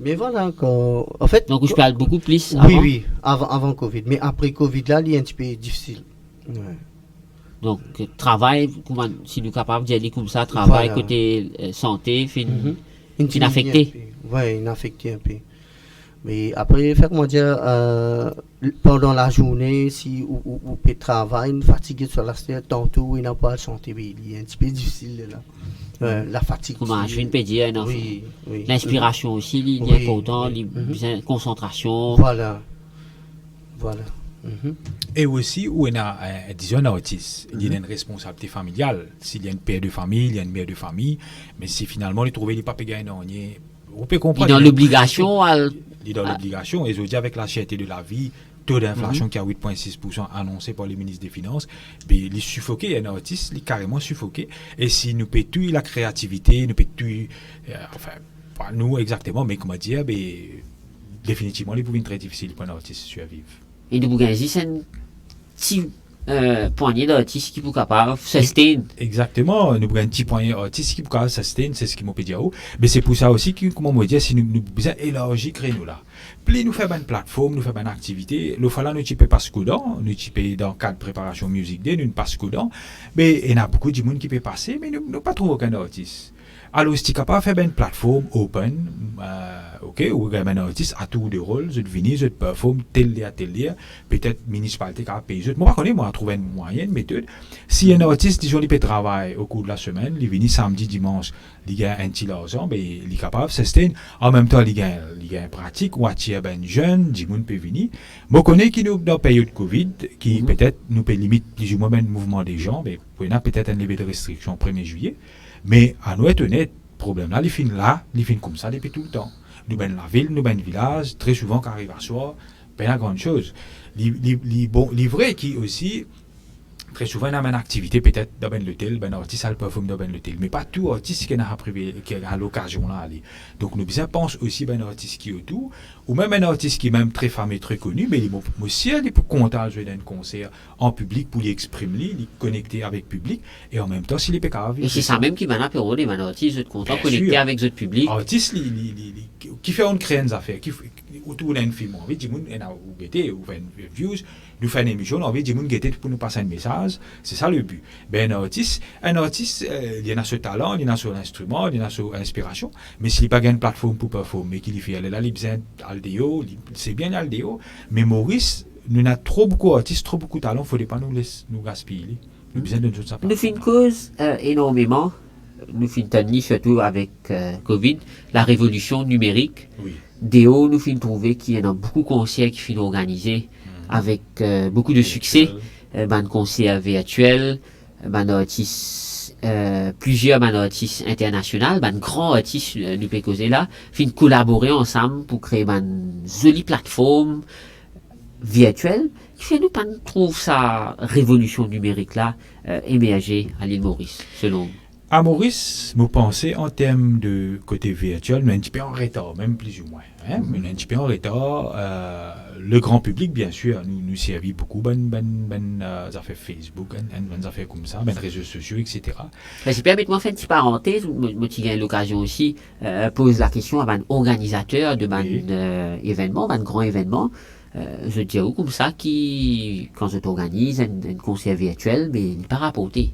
Mais voilà, en fait. Donc, je parle beaucoup plus avant. Oui, avant Covid. Mais après Covid, là, il est un petit peu difficile. Ouais. Donc, travail, si nous sommes capables d'y aller comme ça, travail côté santé, inaffecté. Oui, inaffecté un peu. Mais après, faites-moi dire, pendant la journée, si vous peut travailler, fatigué sur la tête, tantôt, il n'a pas de santé, il est un petit peu difficile là. La fatigue. Comment je peux dire, oui. L'inspiration aussi, il est important, concentration. Voilà. Et aussi, où il y a un autiste, il y a une responsabilité familiale. S'il y a une père de famille, il y a une mère de famille, mais si finalement il trouve les papiers gagnants, on peut comprendre. Il est dans l'obligation. Il est dans l'obligation, et je dis avec la cherté de la vie, taux d'inflation qui a 8,6% annoncé par le ministre des Finances, mais il est suffoqué, un artiste, il est carrément suffoqué. Et si nous peut tuer la créativité, nous peut tuer, enfin, pas nous exactement, mais comment dire, définitivement, il est très difficile pour un artiste de survivre. Et nous avons c'est un petit poignée d'artistes qui sont capables de sustain. Exactement, nous avons un petit poignée d'artistes qui sont capables de sustain, c'est ce qui m'a dit. Mais c'est pour ça aussi que, comment on dire, si nous besoin élargir, créer nous là. Plus nous faisons une plateforme, nous faisons une activité, le fois là, nous ne pas ce coup dans, nous ne dans le cadre de préparation Music Day, nous ne pas ce coup dans, mais il y a beaucoup de monde qui peut passer, mais nous pas trop aucun artiste. Alors, si tu es capable de faire une plateforme open, ok, où un artiste a tout de rôle, je viens, je performe tel lieu, peut-être municipalité qui a payé. Moi, je connais, trouver une moyenne méthode. Si un artiste, disons, il peut travailler au cours de la semaine, il vient samedi, dimanche, il gagne un petit argent, ben, il est capable de sustain. En même temps, il gagne pratique, ou attirer ben jeune, du monde peut venir. Moi, je connais qu'il nous, dans la période Covid, qui peut-être nous peut limiter plus ou moins le mouvement des gens, mais peut-être un levé de restriction au 1er juillet. Mais à nous être honnête, le problème là, il finit comme ça depuis tout le temps. Nous ben la ville, nous ben le village, très souvent quand arrive à soir, ben la grande chose. Les vrais qui aussi, très souvent, il y a une activité peut-être dans l'hôtel, ben artiste a le performe dans l'hôtel, mais pas tout artiste qui a l'occasion là aller. Donc nous bien pense aussi ben artiste qui est autour, ou même un artiste qui est même très fameux, très connu, mais il aussi il peut content de jouer dans un concert en public pour l'exprimer, il connecter avec le public, et en même temps s'il est pécable. Et c'est ça même qui va apéro les artistes content connecter avec le public. Artiste qui fait une créance affaire, qui autour d'un film, on veut dire ou guetter ou faire views, nous faire une émission, on veut dire guetter pour nous passer un message, c'est ça le but. Ben un artiste, il a ce talent, il a son instrument, il a son inspiration, mais s'il n'a pas une plateforme pour performer, qu'il fait là, il besoin Aldéo, c'est bien Aldéo, mais Maurice, nous avons trop beaucoup d'artistes, trop beaucoup de talent, il ne faudrait pas nous gaspiller. Nous besoin de ça. Nous faisons une cause énormément, nous faisons surtout avec Covid, la révolution numérique. Oui. Déo, nous faisons trouver qu'il y en a beaucoup de concerts qui sont organisés avec beaucoup de succès. Ban concerts virtuels, plusieurs artistes internationaux, grands artistes nous peut causer là, fin collaborer ensemble pour créer une jolie plateforme virtuelle qui fait nous trouve sa révolution numérique là émerger à l'île Maurice selon vous. À Maurice, vous pensez en termes de côté virtuel, mais un petit peu en retard, même plus ou moins. Mais un petit peu en retard. Le grand public, bien sûr, nous servit beaucoup affaires Facebook, affaires comme ça, réseaux sociaux, etc. Si permettez-moi faire une petite parenthèse, moi qui ai l'occasion aussi, pose la question à un organisateur de événement, un grand événement. Je dis comme ça, qui, quand je t'organise un concert virtuel, mais il n'est pas rapporté.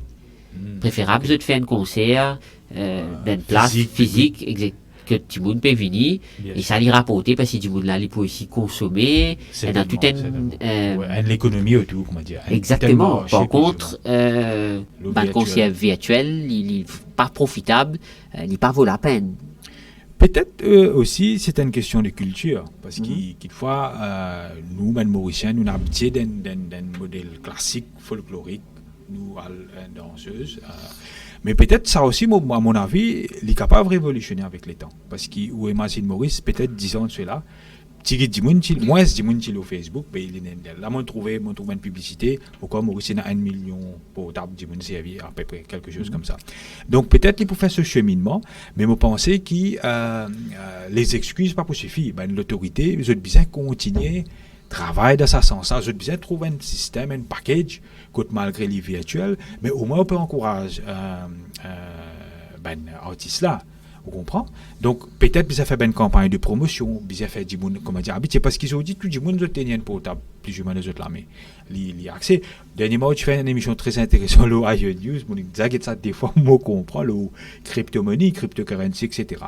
Préférable de faire un concert d'une place physique que tout le monde peut venir et ça lui rapporter parce que tout le monde là il peut aussi consommer il y a tout l'économie autour comment dire exactement par contre un concert virtuel il n'est pas profitable il n'est pas vaut la peine. Peut-être aussi c'est une question de culture parce qu'il fois nous même Mauriciens nous avons habitué d'un modèle classique folklorique nous danseuse mais peut-être ça aussi à mon avis il est capable de révolutionner avec les temps parce que où imagine Maurice peut-être 10 ans de cela moins de monde au Facebook mais il est là on trouve une publicité pourquoi Maurice il a 1 million pour table de monde servi à peu près quelque chose comme ça donc peut-être il peut faire ce cheminement mais moi penser que les excuses pas pour suffire l'autorité je besoin continuer travail dans ce sens-là, je besoin trouver un système, un package, malgré les virtuels, mais au moins on peut encourager artiste là, vous comprenez? Donc peut-être bien faire une campagne de promotion, bien faire du monde, comment dire, habitué parce qu'ils ont dit tout le monde a un portable, plus ou moins les autres là, mais les accès. Dernièrement, tu fais une émission très intéressante, le Ayo News, mon exact ça des fois, moi comprends le crypto-money, cryptocurrency, etc.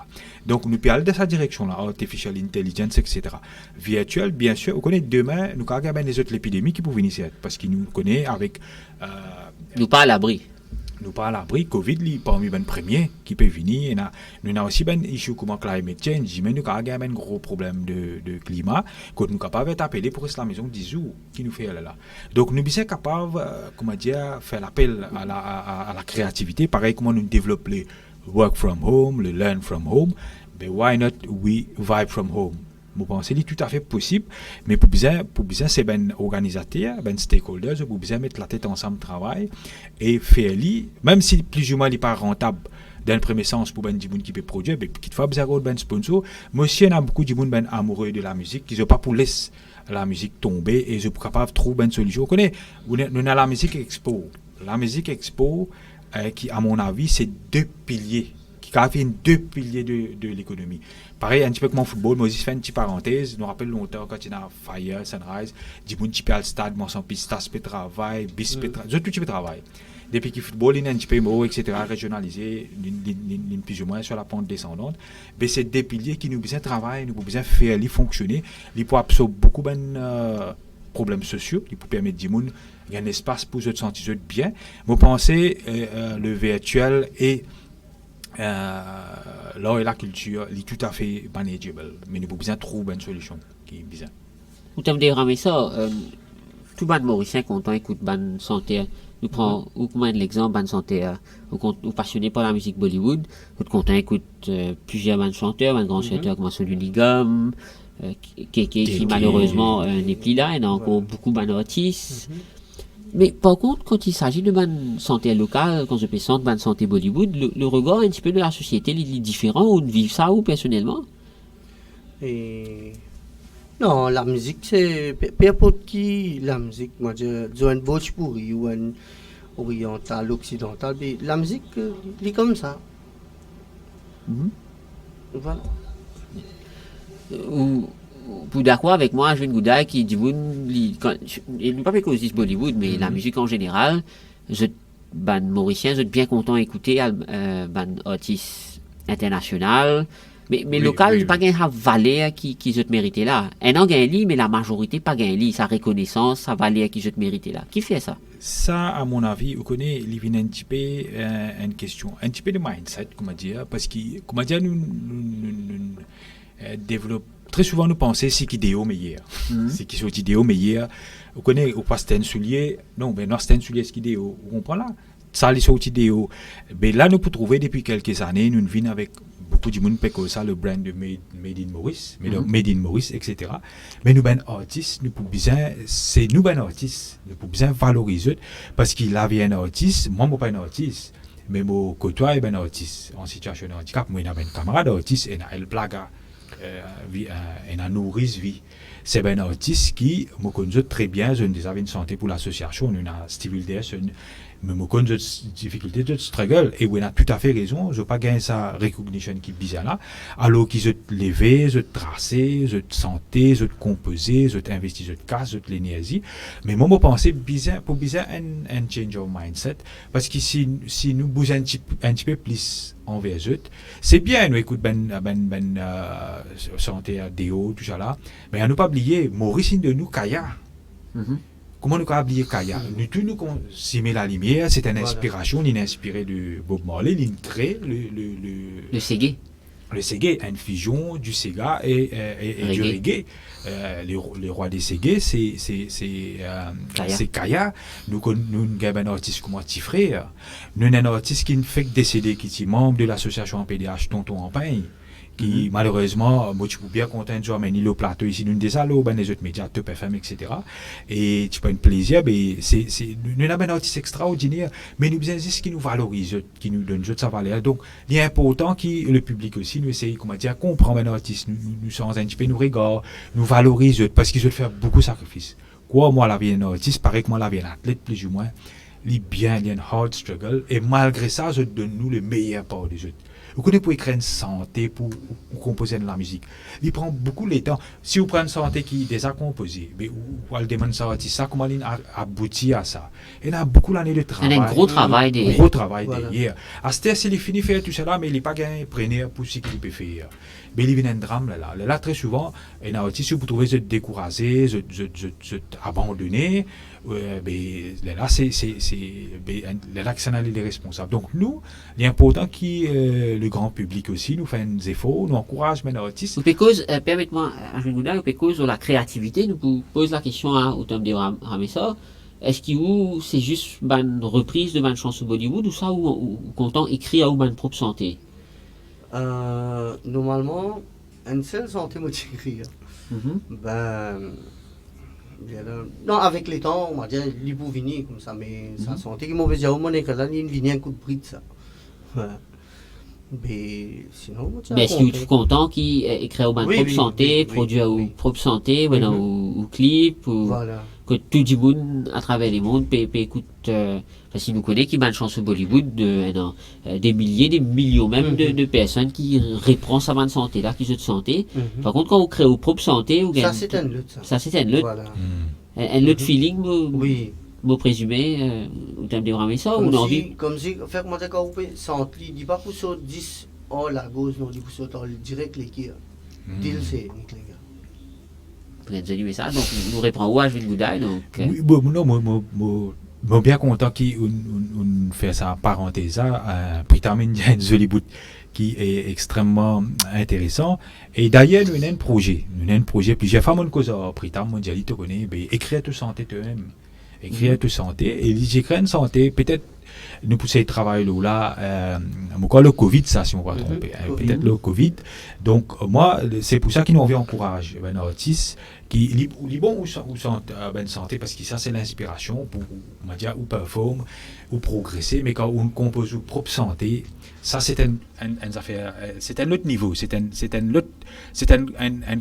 Donc nous parlons de cette direction-là, artificial intelligence, etc. Virtuel, bien sûr, on connaît demain, nous regardons les autres épidémies qui peuvent venir ici, parce qu'ils nous connaissent avec. Nous pas à l'abri. Nous pas à l'abri, Covid, parmi les premiers qui peut venir. Nous avons aussi des issues comme climate change, mais nous avons un gros problème de climat, que nous sommes capables d'appeler pour rester à la maison 10 jours, qui nous fait là. Donc nous sommes capables, faire l'appel à la créativité, pareil comme nous développons le work from home, le learn from home, mais why not we vibe from home? Je pense que c'est tout à fait possible, mais pour bien c'est ben organisateur, ben stakeholders, pour bien mettre la tête ensemble travail et faire même si plus ou moins il n'est pas rentable dans le premier sens pour ben du monde qui peut produire, mais qu'il faut bien ben sponsor. Moi aussi il y a beaucoup de monde ben amoureux de la musique qui ne sont pas pour laisser la musique tomber et je suis capable de trouver une solution. On connaît, nous avons la musique expo. La musique expo qui à mon avis c'est deux piliers de l'économie. Pareil, un petit peu comme en football, moi aussi, je fais une petite parenthèse. Je me rappelle longtemps quand il y a Fire, Sunrise, du monde qui peut aller au stade, moi, sans pistas, peut travailler, bis, peut travailler, tout type de travail. depuis que le football est un petit peu etc., régionalisé, plus ou moins sur la pente descendante, mais c'est des piliers qui nous besoin de travailler, nous besoin de faire, les fonctionner, ils peuvent absorber beaucoup de problèmes sociaux, ils peuvent permettre aux gens il y a un espace pour se sentir bien. Vous pensez le virtuel et l'art et la culture, est tout à fait manageable, mais nous avons besoin de trouver une solution qui est bizarre. Vous avez ramené ça, tout le monde mauricien content écoute ban santé. Nous prenons l'exemple ban santé, ou passionné par la musique Bollywood, vous content écoute plusieurs ban chanteurs, ban grands chanteurs comme celui Nigam, qui malheureusement n'est plus là, il y a encore beaucoup ban artistes. Mais par contre, quand il s'agit de ban santé locale, quand je présente ban santé Bollywood, le regard un petit peu de la société il est différent, ou de vivre ça ou personnellement? Non, la musique, c'est peu importe qui la musique. Moi, je un Bhojpuri ou un oriental, occidental, mais la musique, elle est comme ça. Voilà. Vous d'accord avec moi, je viens de Gouda qui dit il n'est pas fait cause Bollywood, mais la musique en général, ban mauricien, je suis bien content d'écouter ban artistes international. Mais local, pas gain la valeur qui je te mérite là. Un an gagne mais la majorité pas gagne sa reconnaissance, sa valeur qui je te mérite là. Qui fait ça? Ça, à mon avis, vous connaissez, il vient un petit peu une question, un petit peu de mindset, comment dire, parce que, comment dire, nous développons très souvent nous pensons c'est qui idéal meilleur, c'est qui sont idéaux meilleur. Vous connaissez, ou pas un soulier, non, mais non, c'est un soulier ce qui idéal, vous comprenez là? Ça, les sont idéaux. Mais là, nous pouvons trouver depuis quelques années, nous venons avec beaucoup de monde comme ça, le brand de Made in Maurice, Made in Maurice, etc. Mais nous, ben artistes, nous pouvons bien, c'est nous, ben artistes, nous pouvons bien valoriser, parce qu'il a un artiste, moi, je ne suis pas un artiste, mais je côtoie un artiste en situation de handicap, moi, je suis un camarade artiste, et il blague, il a nourri vie. C'est un artiste qui me connaît très bien, je déjà une santé pour l'association, on a Steve Wilder, mais je connais des difficultés, des struggles, et on a tout à fait raison, je n'ai pas gagné sa recognition qui est bizarre là, alors qu'ils ont levé, ils ont tracé, ils ont santé, ils ont composé, ils ont investi, ils ont casse, ils ont l'énergie, mais moi, je pense pour bizarre un change of mindset, parce que si nous bougeons un petit peu plus envers eux, c'est bien, nous écoute santé à Déo, tout ça là, mais à ne pas oublier, Maurice de nous, Kaya. Comment nous avons oublié Kaya? Nous s'aimer la lumière, c'est une inspiration, il est inspiré de Bob Marley, il crée le Segé. Le Segé, une fusion du Sega et du reggae. Le roi des Segé, c'est Kaya. Nous avons un artiste comme un petit frère. Nous avons un artiste qui ne fait que décéder, qui est membre de l'association PDH Tonton en Pagne. Qui malheureusement, moi tu peux bien content de jouer mais au plateau ici nous des allo ben les autres médias Top FM etc. Et tu peux un plaisir mais c'est nous avons un artiste extraordinaire mais nous besoin ce qui nous valorise qui nous donne de sa valeur donc il est important que le public aussi nous essaye comment dire comprendre un artiste nous sommes un petit peu nous regarde nous valorise parce qu'ils veulent faire beaucoup de sacrifices quoi moi la vie d'un artiste pareil que moi la vie d'un athlète plus ou moins il bien il y a un hard struggle et malgré ça je donne nous le meilleur part des autres. Vous connaissez pour écrire une santé, pour composer de la musique. Il prend beaucoup de temps. Si vous prenez une santé qui est déjà composée, mais vous allez demander ça, comment il aboutit à ça. Il y a beaucoup d'années de travail. Il y a un gros travail derrière. Gros travail derrière. À ce stade, il finit de faire tout cela, mais il n'est pas gagné preneur pour ce qu'il peut faire. Mais il vient un drame là. Là, très souvent, il y a un artiste, vous trouvez se décourager, se abandonner. Mais là, c'est là que ça n'a les responsables. Donc, nous, il est important que le grand public aussi nous fait des efforts, nous encourage les artistes. Permettez-moi, Angèle Pécose, sur la créativité, nous pose la question au terme de Ramessa. Est-ce que c'est juste une reprise de une chanson Bollywood ou ça, ou content écrire ou une propre santé? Normalement, une seule santé moi j'écris. Non, avec les temps, on va dire, il peut venir comme ça, mais sa santé qui m'a dit, au moins, il vient un coup de prix de ça. Mais sinon, mais est-ce que tu es content qu'il écrit au propre santé, produit au propre santé, ou clip, ou que tout le monde à travers les mondes peut écouter, parce qu'il nous connaît qu'il y a une chanson Bollywood des milliers, des millions même de personnes qui reprennent sa bonne santé là, qui se santé. Par contre, quand on crée au propre santé, ça c'est un lutte. Ça c'est un lutte. Un lutte feeling. Oui. mot présumé, ou t'as démarré ça, ou non? Comme si, fait comment t'as coupé, sans pli, dis pas pour ça 10 en la gauche, non, dis pour ça, direct les qui, deal c'est, les gars. Peut-être j'ai ça, donc nous répond où à Jules Goudaille, donc. Oui, bon, non, moi, bien content qu'on fait ça parenthèse, Pritam, il y a une jolie bout qui est extrêmement intéressant. Et d'ailleurs, nous avons un projet, plusieurs fois, mon cause Pritam, mon diali, tu connais, écrire ta santé toi-même. Écrire ta santé. Et j'écris une santé, peut-être, nous pousser le travail là, encore le Covid, ça, si on va tromper, peut-être le Covid. Donc, moi, c'est pour ça qu'ils nous encouragent, un artiste qui est bon ou santé, parce que ça, c'est l'inspiration pour, on va dire, ou performer, ou progresser, mais quand on compose notre propre santé, ça, c'est une affaire, c'est un autre niveau, c'est une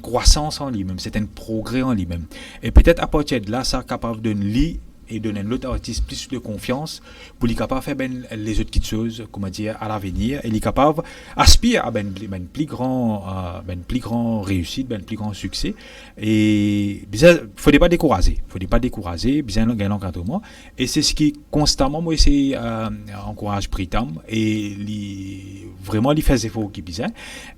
croissance en lui-même, c'est un progrès en lui-même. Et peut-être à partir de là, ça capable de lire et donner à l'autre artiste plus de confiance pour lui capable faire les autres petites choses, comment dire, à l'avenir, et lui capable aspire à plus grand réussite, plus grand succès. Et il faut pas décourager, bien gagner l'encadrement. Et c'est ce qui constamment moi c'est encourage Pritam et vraiment il fait des efforts qui besoin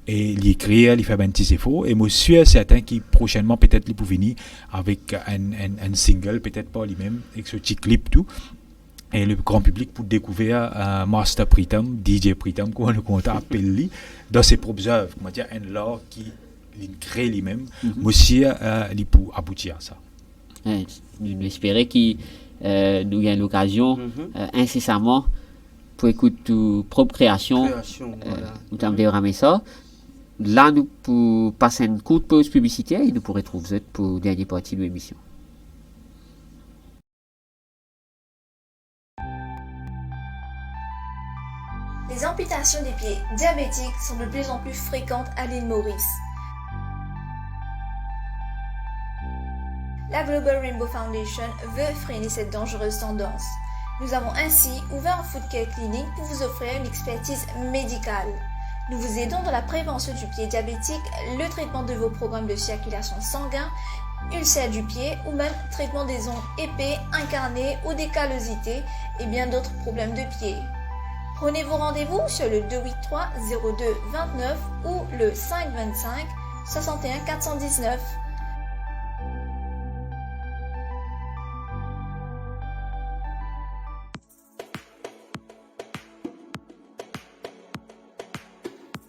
et il écrit, il fait des petits efforts et moi je suis certain qu'il prochainement peut-être il peut venir avec un single, peut-être pas lui-même, avec ce petit clip tout. Et le grand public pour découvrir Master Pritam, DJ Pritam, comment le compte appelle lui, dans ses propres œuvres, comment dire, un l'art qui crée lui-même, mais aussi il peut aboutir à ça. Nous espérons qu'il nous ait l'occasion incessamment pour écouter toute propre création, nous t'avons démarré ça. Là, nous pour passer une courte pause publicitaire et nous pourrons retrouver pour la dernière partie de l'émission. Les amputations des pieds diabétiques sont de plus en plus fréquentes à l'île Maurice. La Global Rainbow Foundation veut freiner cette dangereuse tendance. Nous avons ainsi ouvert un foot care clinic pour vous offrir une expertise médicale. Nous vous aidons dans la prévention du pied diabétique, le traitement de vos problèmes de circulation sanguine, ulcères du pied ou même traitement des ongles épais, incarnés ou des callosités et bien d'autres problèmes de pied. Prenez vos rendez-vous sur le 283 02 29 ou le 525 61 419.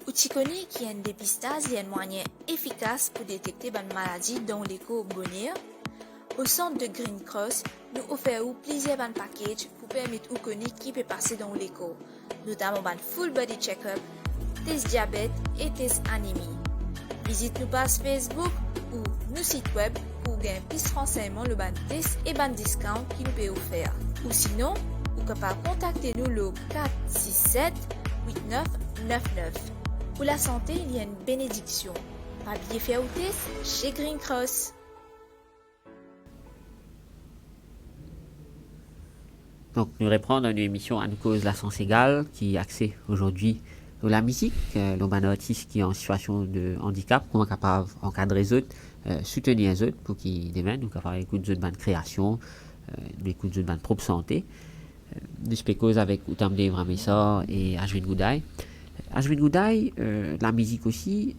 Utikoni qui est un dépistage et un moyen efficace pour détecter une maladie dans l'éco-bonheur. Au centre de Green Cross, nous offrons plusieurs packages pour permettre aux connus qui peut passer dans l'éco, notamment un full body check-up, test diabète et test anémie. Visite nos pages Facebook ou nos sites web pour gagner plus de renseignements le ban test et ban discount qui nous peut offrir. Ou sinon, vous pouvez contacter nous le 467 8999. Pour la santé, il y a une bénédiction. Papier fait au test chez Green Cross. Donc, nous reprenons une émission à nous cause la sens égale qui est axée aujourd'hui sur la musique. L'homme artiste qui est en situation de handicap, comment capable d'encadrer les autres, soutenir les autres pour qu'ils deviennent, nous capables d'écouter de bonne création, d'écouter de bonne propre santé. Nous spécose avec Outam de Vramessa et Ashwin Goudaille. Ashwin Goudaille, la musique aussi,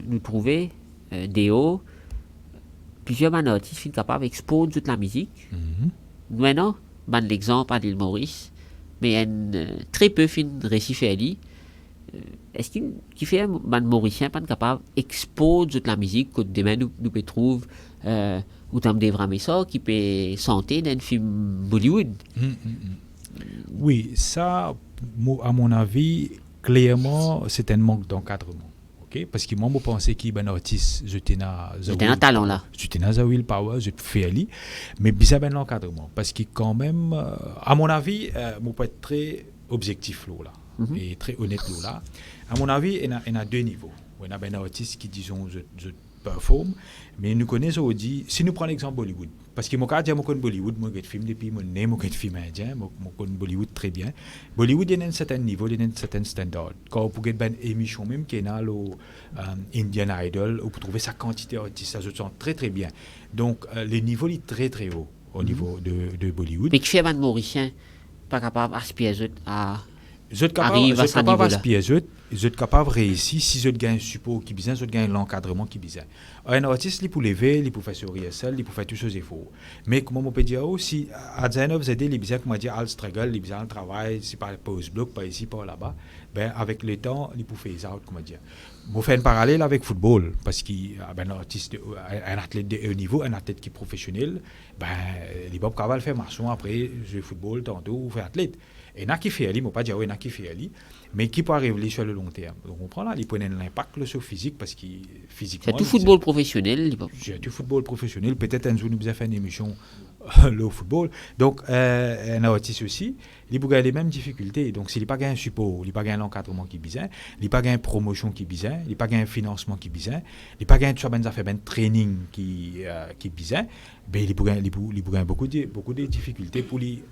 nous trouvait des hauts, plusieurs artistes sont capables d'exposer toute la musique. Maintenant, l'exemple à l'île Maurice, mais très peu fin récif à lui. Est-ce qu'il fait un Mauricien pas capable d'exposer toute la musique que demain nous peut trouver ou tam des vrais ça qui peut santé dans un film Bollywood? Oui, ça, à mon avis, clairement, c'est un manque d'encadrement. Okay? Parce que moi, je pensais qu'il y a un artiste, j'étais un talent là. J'étais dans Will Power, je fais ali, mais bizarre ben l'encadrement. Parce que quand même, à mon avis, je peux être très objectif là, et très honnête là. À mon avis, il y a deux niveaux. Il y a un artiste qui disons je performe, mais nous connaissons aussi, si nous prenons l'exemple Bollywood, parce que moi quand je connais Bollywood, moi je film depuis mon nez, moi je film indien, moi connais Bollywood très bien. Bollywood il y a un certain niveau, il y a un certain standard. Quand vous pouvez une émission même qui est dans le Indian Idol, vous pouvez trouver sa quantité d'artistes, ça se sent très très bien. Donc le niveau est très très haut. au niveau de Bollywood. Mais qui fait un Mauricien pas capable d'aspirer à Vous êtes capable d'aspirer, vous êtes capable de réussir si vous gagnez un support qui besoin, vous gagnez l'encadrement qui besoin. Un artiste, il peut lever, il peut faire sourire seul, il peut faire tout ce qu'il faut. Mais comme on peut dire aussi, à Zainab, vous aidez les besoins, comment dire, al struggle, les besoins de travail, c'est pas pause bloc, pas ici, pas là-bas. Ben, avec le temps, il peut faire out, comment dire. Vous faites un parallèle avec le football, parce qu'un artiste, un athlète de haut niveau, un athlète qui est professionnel, ben, il peut pas faire marchand après, jouer football, tantôt, ou faire athlète. Et n'a qui fait ali, moi pas dire oui, n'a qui fait ali, mais qui peut arriver sur le long terme. Donc on prend là, il prenait l'impact sur physique parce qu'il physiquement. C'est tout football professionnel. C'est tout football professionnel. Peut-être un jour nous avons fait une émission le football. Donc un artiste aussi, il peut gagner les mêmes difficultés. Donc s'il n'a pas gagné un support, il n'a pas gagné l'encadrement qui bizarre, il n'a pas gagné une promotion qui bizarre, il n'a pas gagné un financement qui bizarre, il n'a pas gagné tout ça ben training qui bizarre, ben il peut gagner beaucoup de difficultés pour lui.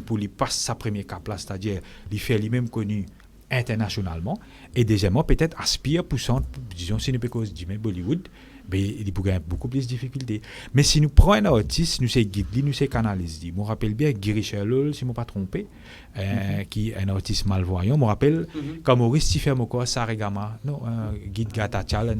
Pour lui passer sa première cap là, c'est-à-dire lui faire lui-même connu internationalement, et deuxièmement peut-être aspire poussant, disons si nous peut dire Bollywood, ben il peut gagner beaucoup plus de difficultés. Mais si nous prenons un artiste, nous c'est guide, nous c'est canaliste. Je me rappelle bien Girish Lol, si je ne me pas trompé, qui est un artiste malvoyant. Je me rappelle quand Maurice Tiffer Moko, Saregama, non, guide Gata Chal,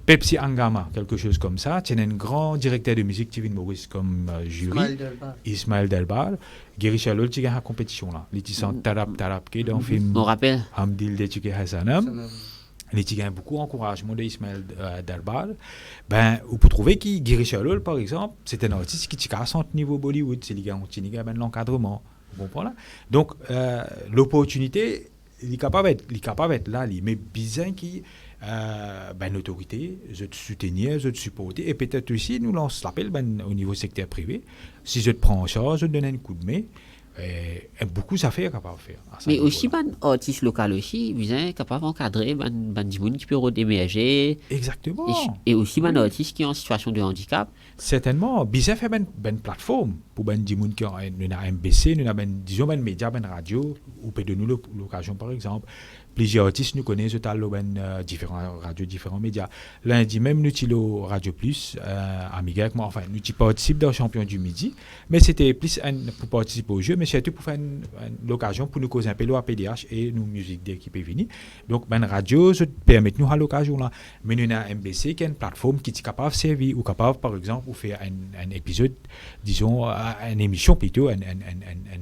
Pepsi Angama, quelque chose comme ça. Tu as un grand directeur de musique qui vient Maurice comme jury, Ismaël Delbar. Girish Lol, tu as une compétition là. Les sont tarap qui dans le film. On rappelle. Hamdil de Tchike Hassanam. Les qui gagnent beaucoup d'encouragement d'Ismaël Delbar. Ben, vous pouvez trouver que Girish Lol, par exemple, c'est un artiste qui est à son niveau Bollywood. C'est les gars qui ont l'encadrement. Bon, voilà. Donc, l'opportunité, il est capable d'être là, mais bizarre qui. L'autorité, je te soutenir, je te supporter, et peut-être aussi nous lance l'appel au niveau secteur privé. Si je te prends en charge, je te donne un coup de main, beaucoup d'affaires capable de faire. Mais aussi, artistes locaux aussi, vous êtes capable d'encadrer des gens qui peuvent émerger. Exactement. Et aussi, des artistes qui sont en situation de handicap. Certainement. Bizarre fait une plateforme pour des gens qui ont un MBC, nous avons disons un média, une radio, ou peut donner l'occasion par exemple. Plusieurs artistes nous connaissent différents radios, différents médias. Lundi même, nous avons Radio Plus, Amiga avec moi, enfin, nous participons dans le Champion du Midi, mais c'était plus pour participer au jeu, mais surtout pour faire l'occasion pour nous causer un peu à PDH et nous musique d'équipe est venue. Donc, radio, ça permet nous à l'occasion là. Mais nous avons un MBC qui est une plateforme qui est capable de servir, ou capable, par exemple, de faire un épisode, disons, une émission plutôt, un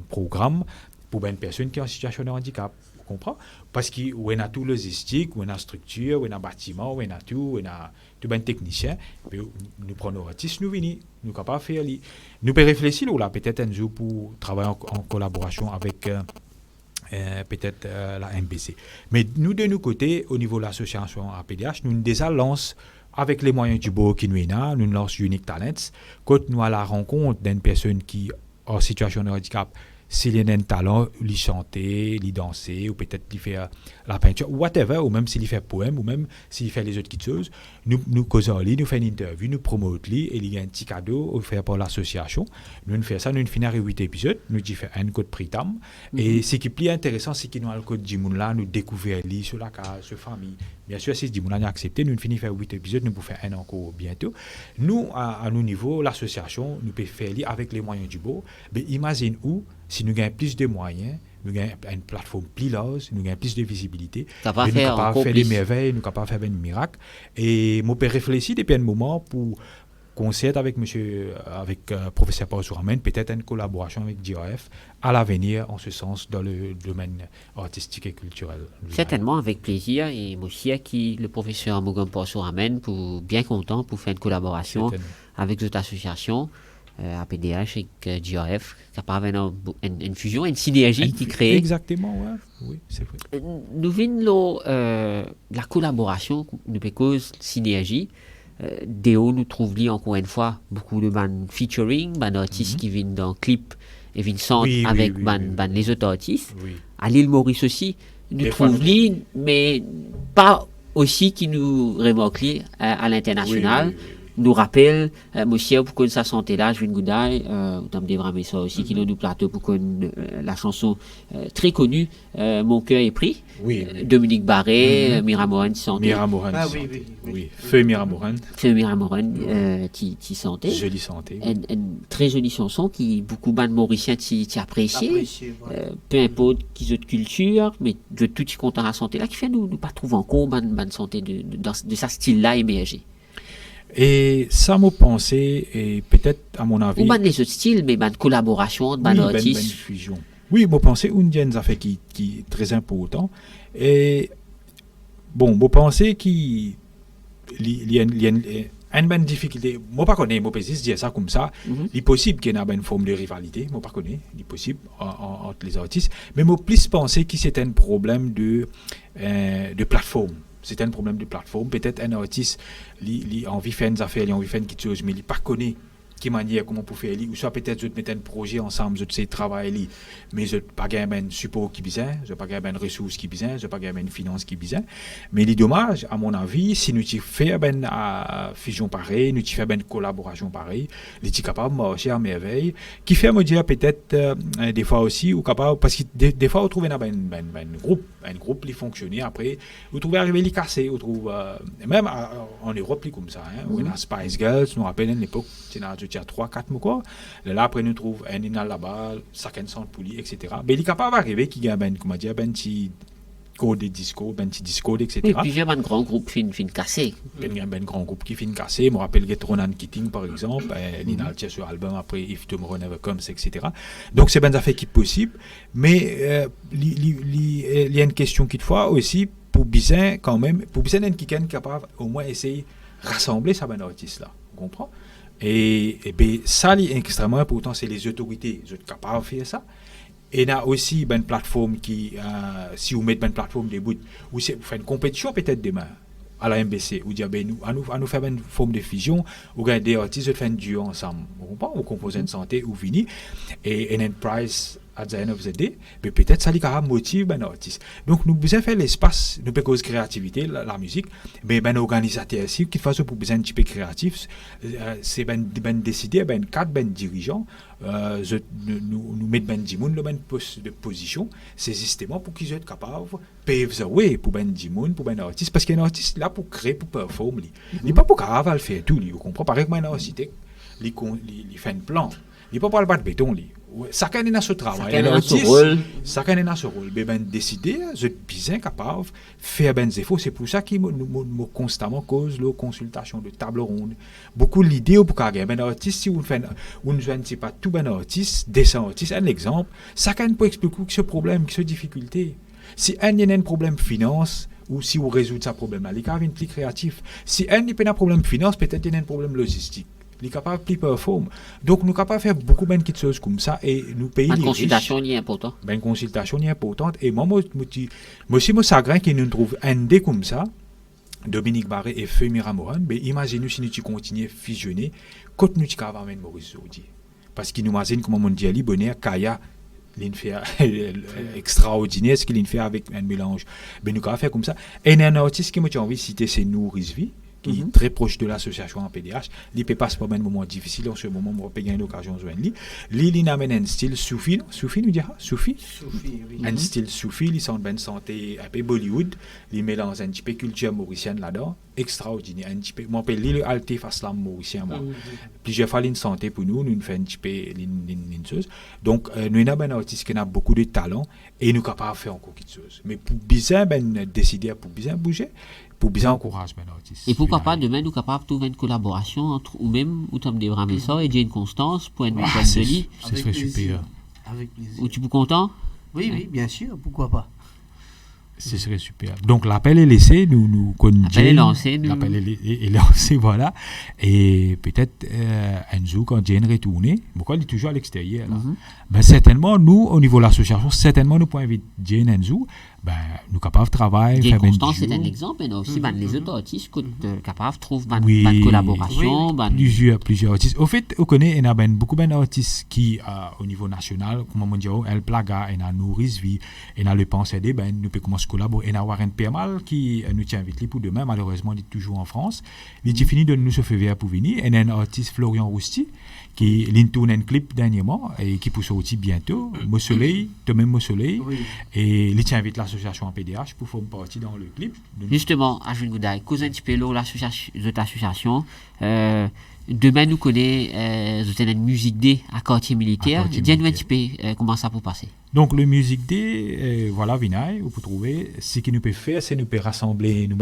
programme pour une personne qui est en situation de handicap. Comprend parce qu'on a tout logistique, on a structure, on a bâtiment, on a tout ben technicien. Nous prenons nos artistes, nous venons, nous capables de faire. Nous pouvons réfléchir là peut-être un jour pour travailler en collaboration avec peut-être la MBC. Mais nous de nos côtés, au niveau de l'association APDH, nous déjà lançons avec les moyens du bord qui nous a, nous lançons Unique Talents. Quand nous à la rencontre d'une personne qui est en situation de handicap, s'il y a un talent, lui chanter, lui danser, ou peut-être lui faire la peinture, whatever, ou même s'il fait poème, ou même s'il fait les autres petites choses, nous causons lui, nous faisons une interview, nous promoutons lui, et il y a un petit cadeau offert par l'association. Nous faisons ça, nous finissons 8 épisodes, nous faisons un code pritam, et ce qui est plus intéressant, c'est que nous avons le code Jimoun là, nous découvrons lui sur la case, sur la famille. Bien sûr, si Jimoun a accepté, nous finissons 8 épisodes, nous pouvons faire un encore bientôt. Nous, à nos niveaux, l'association, nous pouvons faire lui avec les moyens du bord, mais imagine où, si nous gagnons plus de moyens, nous gagnons une plateforme plus large, nous gagnons plus de visibilité, nous sommes capables de faire des merveilles, nous sommes capables de faire des miracles. Et je peux réfléchir depuis un moment pour concert avec professeur Paul Souramen, peut-être une collaboration avec GRF à l'avenir, en ce sens, dans le domaine artistique et culturel. Certainement, avec plaisir. Et moi aussi, le professeur Mogam Paul Souramen, bien content pour faire une collaboration avec cette association. APDH et GRF, capable une fusion, une synergie qui crée. Exactement, ouais. Oui, c'est vrai. Nous venons la collaboration, nous cause synergie. Déo nous trouve encore une fois beaucoup de bandes featuring, bandes artistes qui viennent dans clip et viennent chanter avec les autres artistes. Oui. À l'île Maurice aussi, nous trouve mais pas aussi qui nous remarquent à l'international. nous rappelle, monsieur, pour que ça santé là, je viens de Goudaï, on des vraiment ça aussi, qui nous plateau pour que la chanson très connue, Mon cœur est pris. Oui. Dominique Barré, Miramoren qui chantait. Miramoren. Ah oui. Feu Miramoren. Feu Miramoren qui chantait. Jolie santé. Une très jolie chanson qui beaucoup de Mauriciens qui apprécié. Peu importe qu'ils ont de culture, mais de tout qui content à la santé là, qui fait nous pas trouver encore bonne santé de ce style-là émerger. Et ça m'a pensé, et peut-être à mon avis. Ou bien les autres styles, mais bonne collaboration, bonne artiste. Bonne fusion. Oui, je pense que une affaire qui est très important. Et bon, je pense qu'il y a une bonne difficulté. Moi, je ne connais pas, je dis ça comme ça. Il est possible qu'il y ait une forme de rivalité. Moi, je ne connais pas. Il est possible entre les artistes. Mais je plus penser que c'est un problème de plateforme. C'est un problème de plateforme. Peut-être un artiste a envie de faire une affaire, il a envie de faire quelque chose, mais il ne connaît pas qui manière comment pour faire ou soit peut-être je mettre un projet ensemble je sais travailler mais je pas gagner un support qui besoin je pas gagner une ressource qui besoin je pas gagner une finance qui besoin mais les dommages à mon avis si nous fait une fusion pareil nous fait une collaboration pareil les est capable de marcher à merveille qui fait me dire peut-être des fois aussi ou capable parce que des fois on trouve un groupe qui fonctionne après vous trouvez arriver les casser vous trouve même en Europe comme ça on a Spice Girls nous rappelle à l'époque il y a 3-4 mois là après nous trouve un inal là-bas 50 poulies etc mais il est capable d'arriver qui gagne comment dire ben petit code de disco ben petit disco etc et puis il y a un grand groupe fin cassé il y a un grand groupe qui fin cassé je me rappelle Get Ronan Keating par exemple l'inal tient sur album après If Tomorrow Never Comes etc donc c'est ben affaire qui est possible mais il y a une question qui fois aussi pour bien quand même pour bien un qui est capable au moins essayer rassembler ça ben artiste là vous comprenez et bien, ça, est extrêmement important, c'est les autorités qui sont capables de faire ça. Et il y a aussi une plateforme qui, si vous mettez une plateforme de bout, ou vous faites une compétition peut-être demain à la MBC, ou dire, ben, nous faire une forme de fusion, ou gagnez des artistes, vous faites un duo ensemble. Vous composez une santé, ou vini, et une price at the end of the day, mais peut-être ça motive un artiste. Donc nous besoin faire l'espace, nous cause créativité, la musique, mais ben organisateur aussi qui fasse pour besoin un petit peu créatif, c'est ben décider ben cadre ben dirigeant, nous mettre ben dimoun le ben poste de position, c'est justement pour qu'ils soient capables pave the way pour ben dimoun pour ben artiste parce qu'un artiste là pour créer pour performer, il pas pour capable le faire tout, vous comprenez pareil comme un architecte, il fait un plan, il pas pour le battre béton lui. Chacun est dans ce travail. Chacun est dans ce rôle. Mais ben décider, je suis bien capable de faire ben efforts. C'est pour ça qu'il me constamment cause la consultation de table ronde. Beaucoup l'idée pour qu'il y ait ben artiste si vous ne pas tout ben artiste, descend artiste. Un exemple, chacun peut expliquer ce problème, ce difficulté. Si un y a un problème finance ou si vous résoudez ce problème-là, il y a un plus créatif. Si un n'y a pas un problème finance, peut-être il y a un problème logistique. Il est capable de performer. Donc, nous sommes capables de faire beaucoup de choses comme ça et nous payer les consultation est importante. Une consultation est importante. Et moi aussi, je chagrin qu'il nous trouve un dé comme ça, Dominique Barré et Feu Miramoren. Mais imaginez si nous continuons à fusionner, quand nous sommes capables de Maurice Zodi. Parce qu'il nous imagine comment on dit à Libonnaire, Kaya, l'affaire extraordinaire, ce qu'il fait avec un mélange. Mais nous avons fait comme ça. Et un artiste qui m'a envie de citer, c'est Nourice Vie. Qui est très proche de l'association en PDH. Il peut passer par un moment difficile en ce moment, on peut gagner l'occasion de joindre lui. Il amène un style soufi, nous dira soufi, oui. Un style soufi, il sent une santé un peu Bollywood, il mélange un petit peu culture mauricienne là-dedans, extraordinaire. Un petit peu, moi, appelle le Alté Faslam mauricien, moi. Plusieurs fois, une santé pour nous fait un petit peu une chose. Donc, nous avons un artiste qui a beaucoup de talent et nous sommes capables de faire encore quelque chose. Mais pour bien décider, pour bien bouger, pour bien encourager ben artiste. Et pourquoi pas demain nous capables de trouver une collaboration entre ou même ou Tom Debramessa et Jane Constance pour une mission de lit. Ce serait super. Avec plaisir. Ou tu es content? Oui, bien sûr, pourquoi pas. Ce serait super. Donc l'appel est laissé, nous connaissons. L'appel est lancé, voilà. Et peut-être un jour quand Jane retourne, pourquoi il est toujours à l'extérieur là. Ben certainement nous au niveau de l'association, certainement nous pouvons inviter Jane un jour ben, nous capables de travailler. Jane Constance, c'est un exemple, mais aussi les autres artistes qui sont capables de trouver une collaboration. Plusieurs artistes. Au fait, on connaît, il y a beaucoup d'artistes qui, au niveau national, comme on dit, El Plaga, il y a Nourrice Vie, il y a Le Pensée des Ben, nous pouvons commencer à collaborer. Il y a Warren Permal qui nous tient invité pour demain, malheureusement, il est toujours en France. Il est fini de nous se faire pour venir. Il y a un artiste, Florian Rousti, qui tourne un clip dernièrement et qui peut sortir bientôt. Mo Soleil, toi-même Mo Soleil. Et il t'invite l'association en PDH pour faire partie dans le clip. Justement, à Goudaï, cause un petit peu l'association. Demain, nous connaissons une musique D à quartier militaire. Dis-nous un petit peu comment ça peut passer. Donc, le Musique D, voilà, Vinay, vous pouvez trouver. Ce que nous pouvons faire, c'est nous pouvons rassembler nos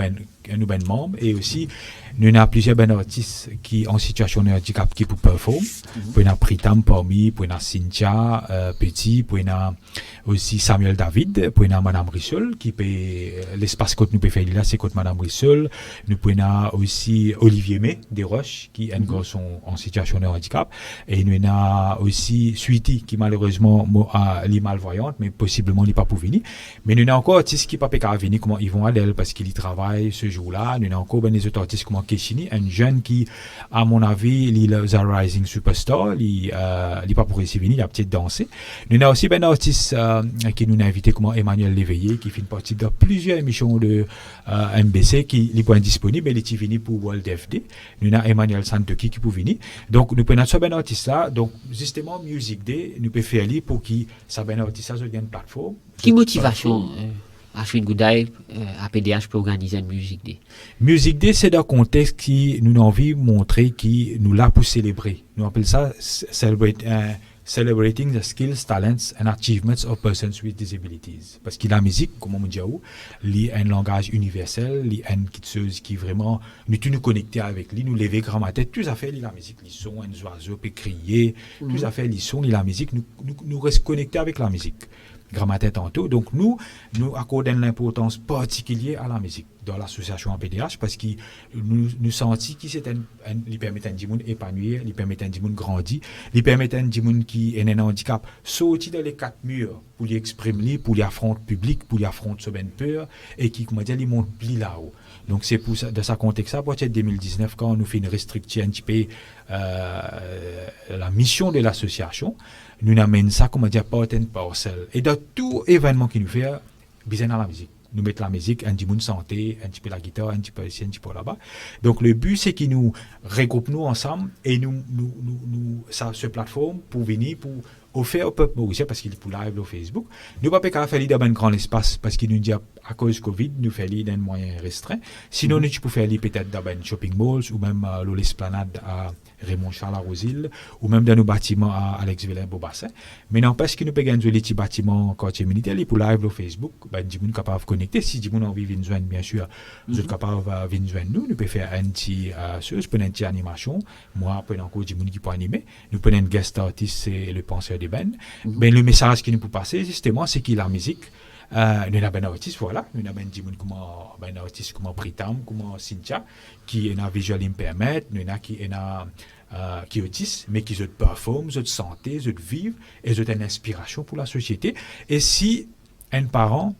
membres et aussi, nous avons plusieurs artistes qui en situation de handicap qui peuvent performer. Puis, on a Pritam parmi, puis on a Cynthia Petit, puis on a aussi Samuel David, puis on a Madame Rissol, qui peut, l'espace que nous pouvons faire là, c'est contre Madame Rissol. Nous pouvons aussi Olivier May, des Roches, qui sont en situation de handicap. Et nous avons aussi Sweetie, qui malheureusement a malvoyante, mais possiblement n'est pas pour venir. Mais nous avons encore artistes qui ne peuvent pas venir, comment ils vont à l'elle parce qu'ils y travaillent ce jour-là. Nous avons encore des autres artistes comme Keshini, un jeune qui, à mon avis, il est un rising superstar, il n'est pas pour essayer de venir, il a peut-être dansé. Nous avons aussi un artiste qui nous a invité comme Emmanuel Léveillé, qui fait partie de plusieurs émissions de MBC, qui n'est pas disponible, il est venu pour World FD. Nous avons Emmanuel Santoki qui peut venir. Donc, nous prenons ce artiste là. Donc, justement, Music Day, nous pouvons faire pour qu'il s'abonne artiste sur une plateforme. Quelle motivation Ashwin Goudaï à PDH pour organiser une Music Day? Music Day, c'est dans un contexte qui nous a envie de montrer qui nous l'a pour célébrer. Nous appelons ça Celebrating the skills, talents and achievements of persons with disabilities. Parce que la musique, comme on dit, il a un langage universel, il a une chose qui vraiment nous connecter avec lui, nous lever grand ma tête, tout à fait la musique, les sons, un oiseau peut crier, tout à fait les sons, la musique, nous restons connectés avec la musique. Grand matin tantôt. Donc nous accordons l'importance particulière à la musique dans l'association en PDH parce que nous sentons que c'est lui permet à un monde épanouir, lui permet à un monde grandir, lui permet à un monde qui est un handicap sortir dans les quatre murs pour lui exprimer, pour lui affronter public, pour lui affronter ce ben peur et qui, comment dire, lui monte plus là-haut. Donc c'est pour ça, de ça contexte ça, pour 2019, quand on nous fait une restriction un petit peu la mission de l'association, nous amène ça, comment dire, part and parcel. Et dans tout événement qui nous fait, besoin dans la musique. Nous mettons la musique, un petit peu de santé, un petit peu la guitare, un petit peu ici, un petit peu là-bas. Donc le but, c'est qu'ils nous regroupent nous ensemble et nous ça, ce plateforme pour venir, pour offrir au peuple mauricien, parce qu'il est pour live sur Facebook. Nous ne pouvons pas faire dans un grand espace, parce qu'il nous dit à cause du Covid, nous faisons dans un moyen restreint. Sinon, nous pouvons faire peut-être dans un shopping malls, ou même à l'esplanade à Raymond Charles à Rosil, ou même dans nos bâtiments à Alex Villin Beaubassin. Mais n'empêche que nous pouvons gagner les petits bâtiments quartier militaire, pour live sur Facebook, ben, du monde capable de connecter. Si du monde a envie de venir joindre, bien sûr, vous êtes capable de venir joindre nous. Nous pouvons faire un petit chose, une petite animation. Moi, après, encore du monde qui peut animer. Nous prenons un guest artiste, c'est le penseur de Ben. Ben, le message qui nous peut passer, justement, c'est qu'il la musique. Nous avons un artiste, voilà. Nous avons un artiste comme Pritam, comme Cynthia, qui est un visual impairment, nous avons qui est qui est autiste, mais qui performe, qui santé, qui vivent, et qui une inspiration pour la société. Et si un parent,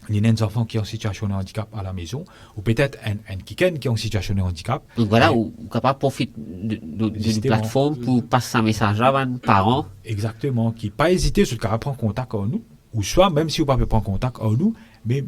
il y a un enfant qui est en situation de handicap à la maison, ou peut-être un kiken qui est en situation de handicap. Donc voilà, ou capable de profiter d'une plateforme pour passer un message à un parent. Exactement, qui pas hésiter sur le cas prendre contact avec nous, ou soit même si vous ne pouvez pas prendre contact avec nous, mais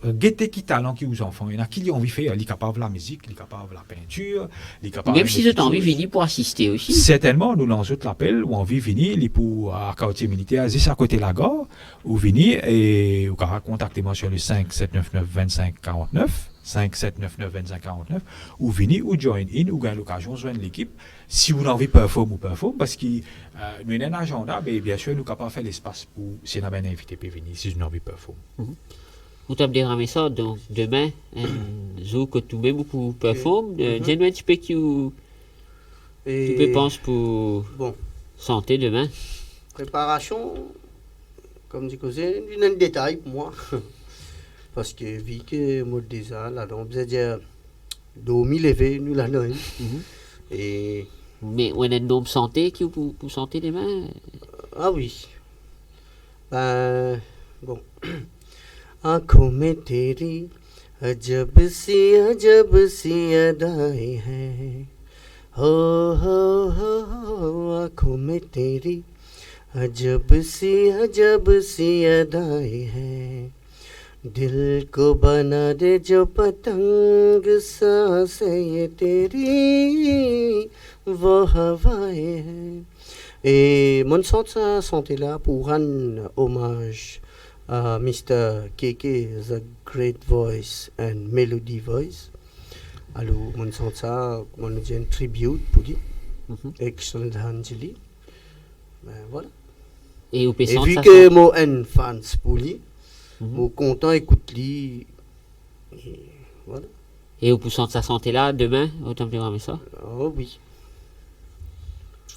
guettez qui talent qui aux enfants. Il y en a qui ont envie de faire, ils sont capables de la musique, ils sont capables de la peinture, ils sont capables. Même si vous avez envie de venir pour assister aussi. Certainement, nous lançons l'appel, ou envie de venir, pour un quartier militaire, juste à côté de la gare, ou venir, et vous pouvez contacter moi sur le 5799 25 49, 5799 25 49, ou venir, ou join in, ou gagner l'occasion de joindre l'équipe. Si vous avez envie de performer, parce que nous avons un agenda, mais bien sûr, nous sommes capables de faire l'espace pour, si nous avons un invité pour venir, si vous avez envie de performer. Vous avez déramé ça, donc demain, un jour que tout le monde peut performer. Dis-nous un petit peu qui tu penses pour santé demain. Préparation, comme dit c'est un détail pour moi. Parce que vu que moi déjà, là, on peut dire, dormir, lever, nous la donne. Et mais on a un nombre santé qui pour santé demain. Ah oui. Ben, bon. आंखों में तेरी अजब सी अदाएं हैं हो आंखों में तेरी अजब सी अदाएं हैं दिल को बना दे जो पतंग सांसें ये तेरी वो हवाएं हैं. Et mon sens santé là pour rendre hommage à Mr. Keke, the great voice and melody voice. Alors, mon sens ça, mon dit un tribute pour lui. Excellent Angeli. Ben voilà. Et vu que moi un fans pour lui, moi content écoute lui. Voilà. Et au poussant de sa santé là, demain, autant me ça. Oh oui.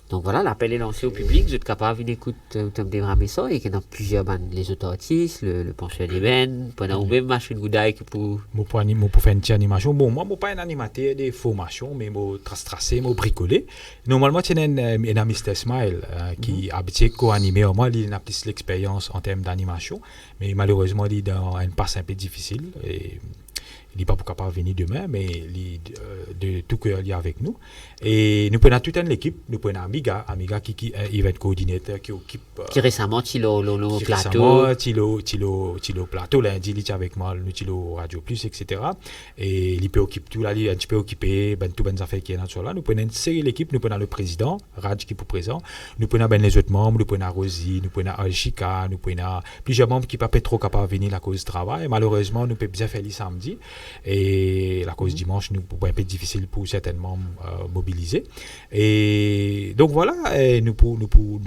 Donc voilà, l'appel est lancé au public, vous êtes capable d'écouter autant de ça, et qu'il y a plusieurs bandes, les auto-artistes, le pencheur des bennes, pendant ou même machine goudaille pour... Moi pour faire une petite animation, bon, moi, je ne suis pas un animateur de formation, mais je tracé, je bricolé. Normalement, il y a un Mr. Smile qui a habitué co-animé, moi, il a plus l'expérience en termes d'animation, mais malheureusement, il est dans une passe un peu difficile. Et il n'est pas capable de venir demain, mais il de tout cœur il est avec nous. Et nous prenons toute une équipe, nous prenons Amiga qui va être coordinateur, qui occupe... qui récemment, il le plateau, lundi, il est avec moi, nous avons Radio Plus, etc. Et il peut occuper tout, là, il peut occuper tout les affaires qui sont là. Nous prenons une série d'équipes, nous prenons le président, Raj qui est présent, nous prenons les autres membres, nous prenons Rosie, nous prenons Alchika, nous prenons plusieurs membres qui ne sont pas trop capables de venir à cause du travail. Et malheureusement, nous pouvons bien faire le samedi. Et la cause dimanche, nous pouvons un peu difficile pour certains membres mobilisés. Et donc voilà, et nous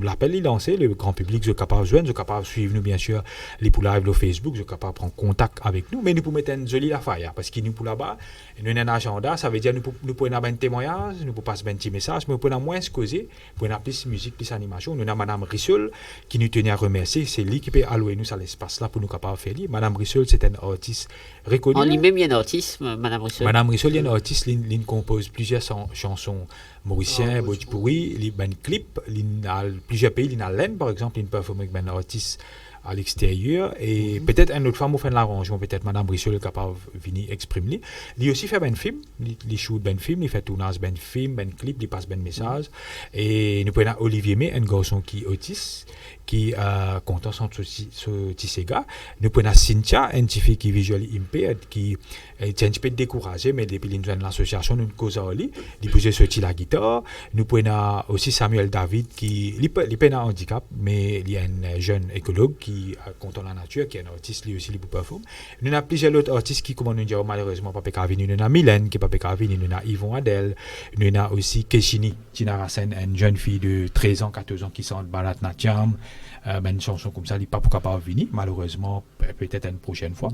l'appel est lancé, le grand public est capable de joindre, est capable de suivre nous bien sûr, les pour live, le Facebook, est capable de prendre contact avec nous, mais nous pouvons mettre une jolie affaire, parce que nous pour là-bas, nous avons un agenda, ça veut dire nous pouvons avoir un témoignage, nous pouvons passer un petit message, mais nous pouvons moins se causer, nous pouvons plus de musique, plus d'animation. Nous avons Madame Rissol qui nous tenait à remercier, c'est lui qui peut allouer nous à l'espace là pour nous capables de faire. Madame Rissol, c'est un artiste reconnu. En lui-même, il y a un artiste, Madame Rissol. Madame Rissol, il y a un artiste, il compose plusieurs chansons mauriciennes, Bojipuri, il y a un clip, il y a plusieurs pays, il y a l'Inde par exemple, il performe avec un artiste à l'extérieur, et peut-être une autre femme fait l'arrangement, peut-être Madame Brissol est capable de venir exprimer. Il aussi fait un film, il shoot un film, il fait tournage un film, un clip, il passe un message. Et nous prenons Olivier May, un garçon qui est autiste, qui est content de ce gars. Nous prenons Cynthia, une fille qui est visually impaired, qui est un petit peu découragée, mais depuis qu'il nous a l'association, nous cause à lui, il peut sortir la guitare. Nous prenons aussi Samuel David, qui est un handicap, mais il y a un jeune écologue qui content la nature, qui est un artiste, lui aussi, il peut performer. Nous avons plusieurs autres artistes qui, comme nous disons, malheureusement, pas pu venir. Nous avons Mylène, qui n'est pas pu venir. Nous avons Yvon Adèle. Nous avons aussi Keshini, Tina Rassen, une jeune fille de 13 ans, 14 ans qui sort de Balat Natyam. Une chanson comme ça, il n'est pas capable de venir, malheureusement, peut-être une prochaine fois.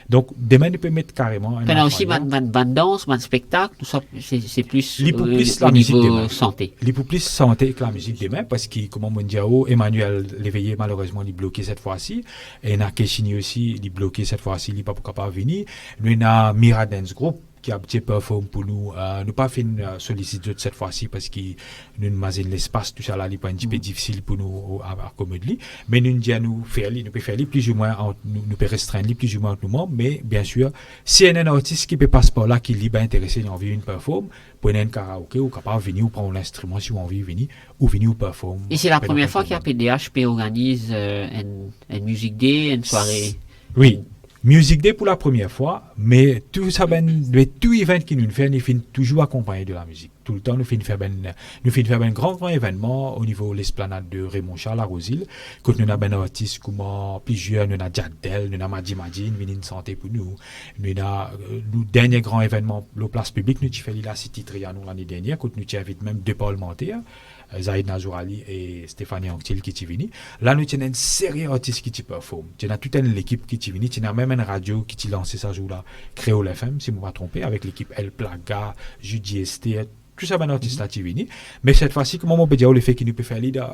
Donc, demain, il peut mettre carrément. Il y a aussi bande danse, bande spectacle, tout ça, c'est plus la musique niveau santé. Il peut plus santé que la musique demain, parce que, comme on dit, Emmanuel Léveillé, malheureusement, il est bloqué cette fois-ci. Et Nakeshini aussi, il est bloqué cette fois-ci, il n'est pas capable de venir. Nous avons Mira Dance Group, qui a un petit peu pour nous. Nous pas fait solliciter cette fois-ci parce que nous avons l'espace, tout ça là, il est un petit peu difficile pour nous accommoder. Mais nous disons, nous pouvons faire plus ou moins, nous pouvons restreindre plus ou moins entre nous membres, mais bien sûr, si il y a un artiste qui peut passer par là, qui est intéressé, il a envie de performer, pour un karaoké, ou capable de venir ou prendre l'instrument si vous avez envie de venir, ou venir ou performer. Et c'est la première fois qu'il y a PDH organise une Music Day, une soirée. Oui. Music Day pour la première fois, mais tout ça, tout event qui nous fait, nous finit toujours accompagné de la musique. Tout le temps, nous finit faire un grand événement au niveau de l'esplanade de Raymond Charles à Rosil. Quand nous avons un artiste comme plusieurs, nous avons Jadel, nous avons Madji, nous avons santé pour nous. Nous avons le dernier grand événement, la place publique, nous avons fait la City Trianon l'année dernière, quand nous avons invité même deux parlementaires. Zaïd Nazourali et Stéphanie Anctil qui sont venus. Là, nous avons une série d'artistes qui performent. Nous avons toute l'équipe qui est venue. Nous avons même une radio qui a lancé ça jour-là, Créole FM, si je ne me trompe pas, avec l'équipe El Plaga, Judy ST, tout ça ben artiste là qui vient, mais cette fois-ci comment on peut dire le fait qu'il ne peut faire dans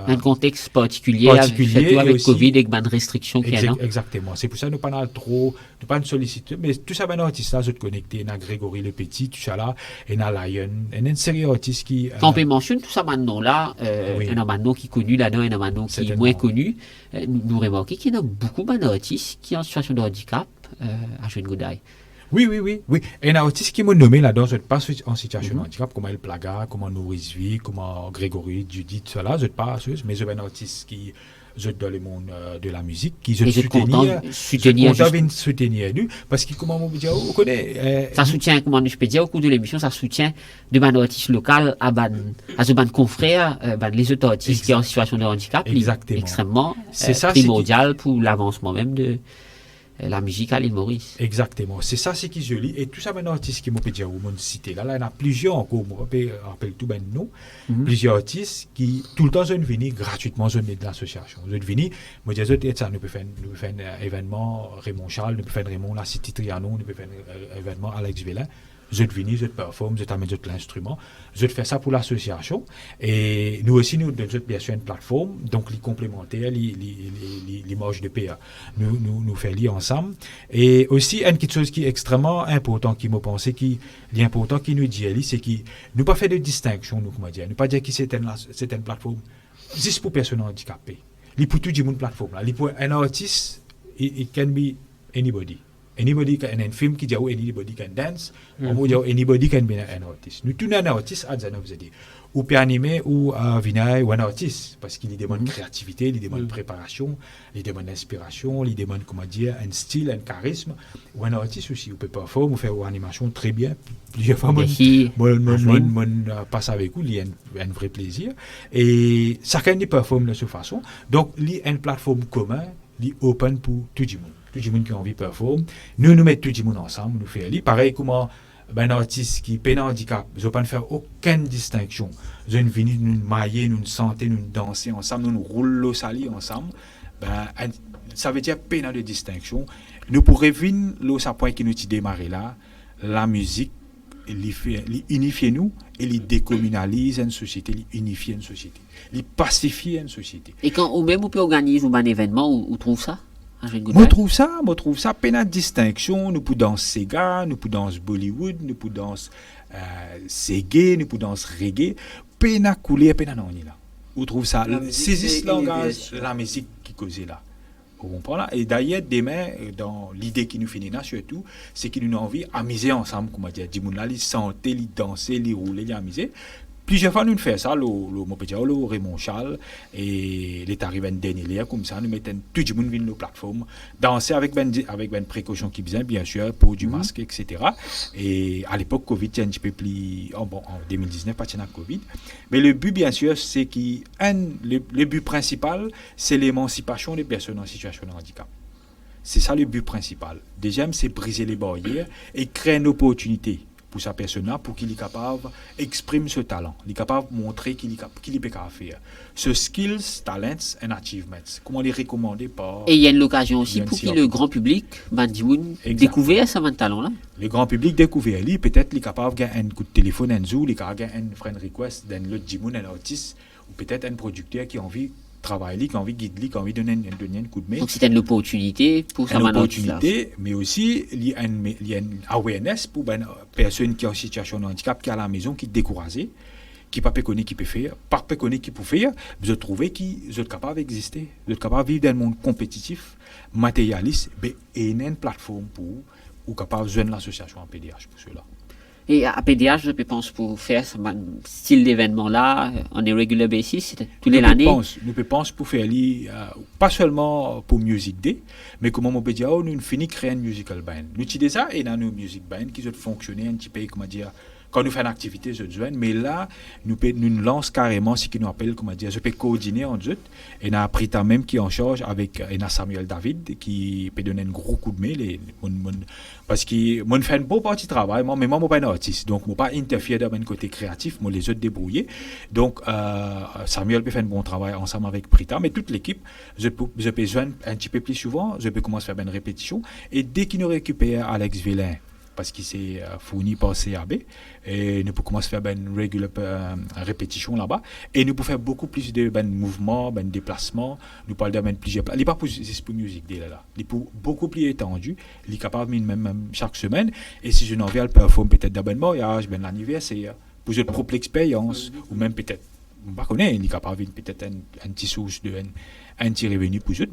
un contexte particulier surtout avec aussi, Covid et avec des restrictions qu'il y a. Exactement, c'est pour ça que nous pas trop nous pas solliciter, mais tout ça ben artiste là se connecter à Grégory le Petit, tout ça là, et à Lion, et une série d'artistes qui quand on mentionne tout ça maintenant là, un maintenant qui est connu là-dedans, un maintenant qui est moins connu, nous remarquons qu'il y a beaucoup d'artistes qui sont en situation de handicap à Jeune-Goudaï. Oui. Et il y a un artiste qui m'a nommé là-dedans, je ne pas en situation de handicap, comme El Plaga, comme Nourice Vie, comme Grégory, Judith, cela, je ne pas, mais je suis un artiste qui dans le monde de la musique, qui je soutenir nous, parce que comment on peut dire, on connaît. Ça soutient, comment je peux dire, au cours de l'émission, ça soutient de ban artistes locaux à ce ban confrères, les autres artistes qui sont en situation de handicap, extrêmement primordial pour l'avancement même de la musique à l'île Maurice. Exactement. C'est ça, c'est qui je lis. Et tout ça, un artiste qui m'a dit au monde cité. Là, il y en a plusieurs encore. Je me rappelle tout ben non. Plusieurs artistes qui, tout le temps, je viennent gratuitement de l'association. Je viens, moi, je dis, ça, nous pouvons faire un événement Raymond Charles, nous pouvons faire Raymond La City Trianon, nous pouvons faire un événement Alex Vélin. Je viens, je performe, je t'amène l'instrument. Je fais ça pour l'association. Et nous aussi, nous avons bien sûr une plateforme, donc les complémentaires, les marges de PA. Nous faisons lier ensemble. Et aussi, une petite chose qui est extrêmement importante, qui m'a pensé, qui est important, qui nous dit, c'est que nous pas fait de distinction, nous, comment dire. Nous pas dire que c'est une plateforme juste pour personnes handicapées. Il pour tout le monde plateforme là. Pour un artiste, it can be anybody. Anybody can, un film qui dit anybody can dance, on dit anybody can be an artist. Nous tous un artiste à dire vous dire ou peut animer ou venir ou un artiste parce qu'il demande créativité, il demande préparation, il demande inspiration, il demande comment dire un style, un charisme ou un artiste aussi, ou peut performer ou faire une animation très bien. Plusieurs fois mon passe avec vous, il y a un vrai plaisir et chacun y performe de cette façon. Donc il y a une plateforme commune, il est open pour tout le monde. Tout le monde qui a envie de performer. Nous mettons tout le monde ensemble, nous faisons pareil comme un artiste qui peine handicap. Je ne vais pas faire aucune distinction. Je ne viens nous mailler, nous chanter, nous danser ensemble, nous rouler sali ensemble. Ça veut dire peine de distinction. Nous pourrions venir à point qui nous démarrer là, la musique, unifier nous et décommunalise une société, unifier une société, pacifier une société. Et quand ou même on peut organiser un événement, où trouve ça? Moi trouve ça peine de distinction. Nous pouvons danser Sega, nous pouvons danser Bollywood, nous pouvons danser Segé, nous pouvons danser reggae. Peine à couler, peine à non là. Où trouve ça? C'est juste langage, la musique qui cause là. Vous comprenez? Et d'ailleurs, demain, dans l'idée qui nous finit là, surtout, c'est qu'il nous a envie d'amuser ensemble, comment dire, du monde là, les chanter, les danser, les rouler, les amuser. Plusieurs fois, nous faisons ça, le Raymond Charles, et il est arrivé un dernier comme ça, nous mettons tout le monde sur nos plateformes, danser avec une précaution qui est bien sûr, pour du masque, etc. Et à l'époque, Covid, c'est un petit peu plus, en 2019, pas de Covid. Mais le but, bien sûr, c'est le but principal, c'est l'émancipation des personnes en situation de handicap. C'est ça le but principal. Deuxième, c'est briser les barrières et créer une opportunité pour sa personne-là, pour qu'il est capable d'exprimer ce talent, il est capable de montrer qu'il est capable de faire. Ce skills, talents and achievements, comment les recommander par... Et il y a une occasion aussi pour que le grand public, découvre ce talent-là. Le grand public découvre, peut-être il est capable de gagner un coup de téléphone, un Zoom, il est capable de gagner un friend request d'un autre Jimoun, un artiste, ou peut-être un producteur qui a envie travailler, qui a envie de guider, qui a envie de donner un coup de main. Donc c'est une opportunité pour ça. Une opportunité, mais aussi il y a une awareness pour une personne qui est en situation de handicap, qui est à la maison, qui est découragée, qui ne peut pas connaître qui peut faire, pas connaître qui peut faire, vous trouvez qu'ils sont capables d'exister, vous êtes capables de vivre dans le monde compétitif, matérialiste, et il y a une plateforme pour ou capable de joindre l'association en PDH pour cela. Et à PDH, je pense, pour faire ce style d'événement-là, on est regular basis, tous les années. Nous pensons pour faire, pas seulement pour Music Day, mais comme on peut dire, nous finissons créer une musical band. Nous utilisons ça et dans nos music band qui ont fonctionné un petit peu, comment dire, quand nous faisons une activité, je joins, mais là, nous lançons carrément ce qui nous appelle, comment dire, je peux coordonner en eux. Et nous avons Prita même qui est en charge avec Samuel David qui peut donner un gros coup de main. Parce que moi, je fais un beau parti de travail, mais moi, je ne suis pas un artiste. Donc, je ne peux pas interférer dans mon côté créatif, moi, les autres débrouiller. Donc, Samuel peut faire un bon travail ensemble avec Prita, mais toute l'équipe, je peux joindre un petit peu plus souvent, je peux commencer à faire une répétition. Et dès qu'il nous récupère Alex Vélin, parce qu'il s'est fourni par CAB et nous pouvons commencer à faire une régulière répétition là-bas et nous pouvons faire beaucoup plus de mouvements, de déplacements. Nous parlons de plusieurs plats. Il n'est pas pour musique là. Il est beaucoup plus étendu. Il est capable même chaque semaine. Et si je n'en viens, il performe peut-être d'un mariage, l'anniversaire, pour une propre expérience ou même peut-être, on ne connaît pas, il est capable de peut-être un petit source de un petit revenu pour eux,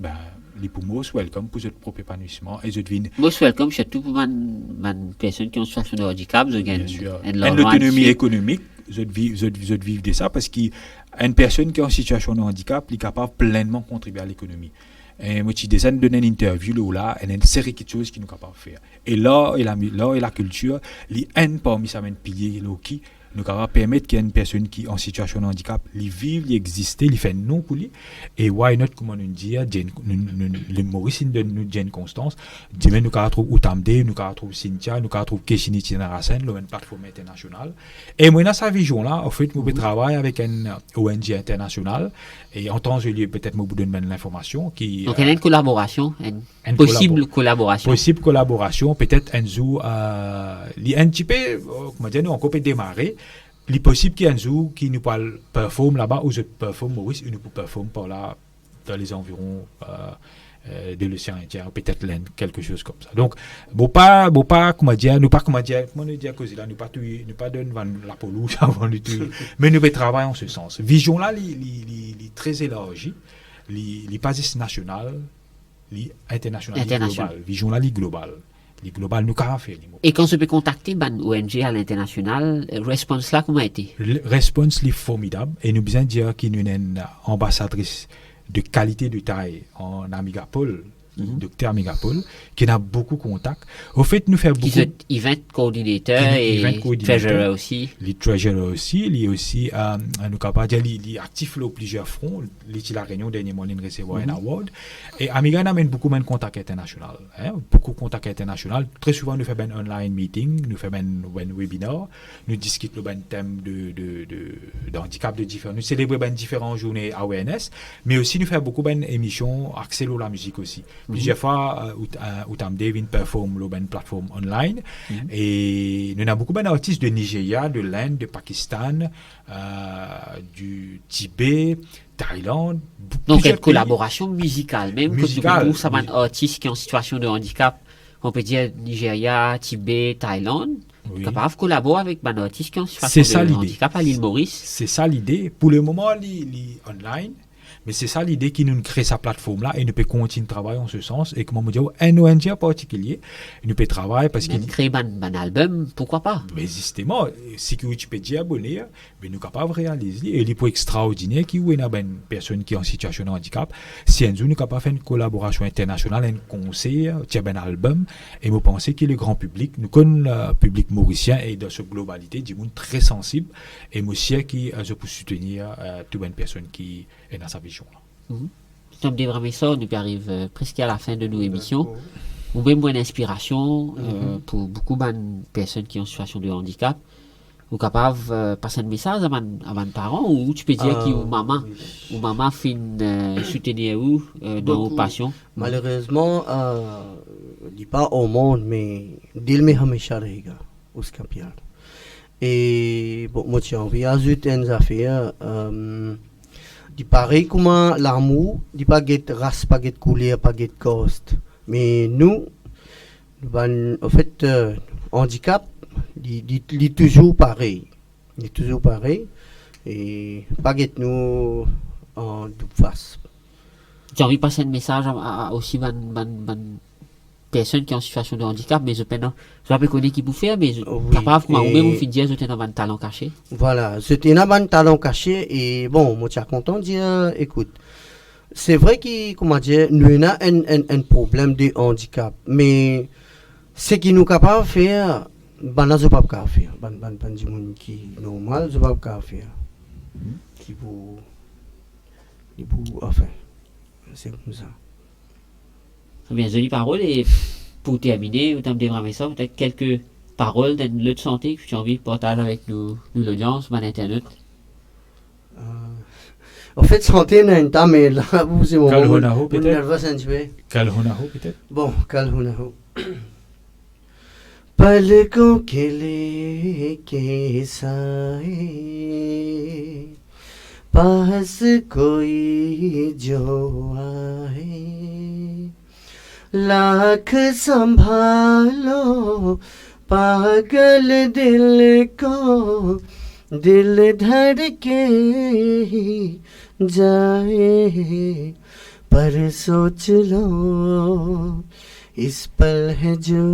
les pour most welcome pour votre propre épanouissement et je devine most welcome surtout pour les personnes qui ont une situation de handicap une autonomie économique je vivre de ça parce qu'une personne qui est en situation de handicap est capable pleinement de contribuer à l'économie et moi je disais donner une interview là et une série de choses qui nous capable de faire et l'art et la culture les un parmi ça même piliers qui nous capable permettre qu'il y ait une personne qui est en situation de handicap, lui vivre, lui exister, lui faire non pour lui. Et why not, comme on nous dit, le Maurice nous Jane Constance, demain nous capable trouver Outamde, nous capable trouver Cynthia, nous capable trouver Keshini Tinarasen, une plateforme internationale. Et moi dans sa vision là, en fait, moi je travaille avec une ONG internationale et en temps je lui peut-être moi vous donne l'information qui. Donc il y a une collaboration, une possible collaboration. Possible collaboration, peut-être un jour, un petit peu, comment dire, nous on peut démarrer. Il est possible qu'il y ait un jour qui nous parle performe là-bas ou je performe Maurice et nous performe par là dans les environs de l'océan Indien peut-être l'Inde quelque chose comme ça donc bon pas comment dire nous pas comment dire cause là nous pas donne la police avant du tout mais nous travaillons en ce sens vision là li très élargie li pas juste national li international global vision là li global nous avons fait. Et quand on peut contacter ONG à l'international, la réponse là, comment a été? La réponse est formidable et nous besoin de dire qu'il y a une ambassadrice de qualité de taille en Amigapol, docteur Amigapol, qui a beaucoup de contacts. Au fait, nous faisons beaucoup. Qui est event coordinator et treasurer aussi. Les treasurer aussi, il est aussi, nous capable de dire, il est actif là plusieurs fronts. Il est la réunion dernièrement, il recevoir un award. Et Amiga amène beaucoup de contacts internationaux. Beaucoup de contacts internationaux. Très souvent, nous faisons un online meeting, nous faisons un webinar, nous discutons le thème d'handicap de différents. Nous célébrons différentes journées awareness, mais aussi nous faisons beaucoup d'émissions axées sur la musique aussi. Plusieurs fois, Outamde vient performer sur une plateforme online et nous avons beaucoup d'artistes de Nigeria, de l'Inde, de Pakistan, du Tibet, Thaïlande. Donc, une collaboration musicale, même que pour ça, un artiste qui est en situation de handicap, on peut dire Nigeria, Tibet, Thaïlande. Capable de collaborer avec un artiste qui est en situation de handicap à l'île Maurice. C'est ça l'idée. Pour le moment, online. Mais c'est ça l'idée qui nous crée sa plateforme-là et nous peut continuer de travailler en ce sens. Et comme on me dit, un ONG en particulier, nous peut travailler parce qu'il crée un album, pourquoi pas? Mais justement, si tu peux dire abonner, mais nous sommes capables de réaliser. Et il est extraordinaire qu'il y ait une personne qui est en situation de handicap. Si un jour nous sommes capables de faire une collaboration internationale, un concert, un album, et nous pensons que le grand public, nous connaissons le public mauricien et dans cette globalité, du monde très sensible, et moi aussi qui peut soutenir toute une personne qui est dans sa vision. Nous sommes vraiment ça, nous arrivons presque à la fin de nos émissions. Ou même une inspiration pour beaucoup de personnes qui ont une situation de handicap. Ou capable de passer un message à mes parents ou tu peux dire que maman fait soutenir dans vos passions. Malheureusement, je dis pas au monde, mais dil me hamisha rahega uska pyar. Et bon, moi j'ai envie d'ajouter une affaire. Di pareil comme l'amour, di pas get race, pas get couleur, pas get cost. Mais nous, en fait, handicap, il est toujours pareil. Il est toujours pareil. Et pas get nous en double face. J'ai envie de passer un message à aussi personnes qui ont une situation de handicap, mais je ne sais pas qui vous faire, mais capable, ou même vous dire que vous avez un talent caché. Voilà, c'était un talent caché, et bon, moi, je suis content de dire, écoute, c'est vrai que, comment dire, nous avons un problème de handicap, mais ce qui nous est capable de faire, je ne peux pas faire. Je ne qui est normal, je ne peux pas faire. Qui vous. Enfin, c'est comme ça. Bien, jolie parole. Et pour terminer, vous avez vraiment ça, peut-être quelques paroles d'un lieu de santé que tu as envie de partager avec nous l'audience, sur Internet. En fait, santé, il y a un temps, mais là, vous, c'est mon Kalhonaho, peut-être. Nerveux un petit peu. Kalhonaho, peut-être. Bon, Kalhonaho. पलकों के लेके साए पास कोई जो आए लाख संभालो पागल दिल को दिल धड़के ही जाए पर सोच लो इस पल है जो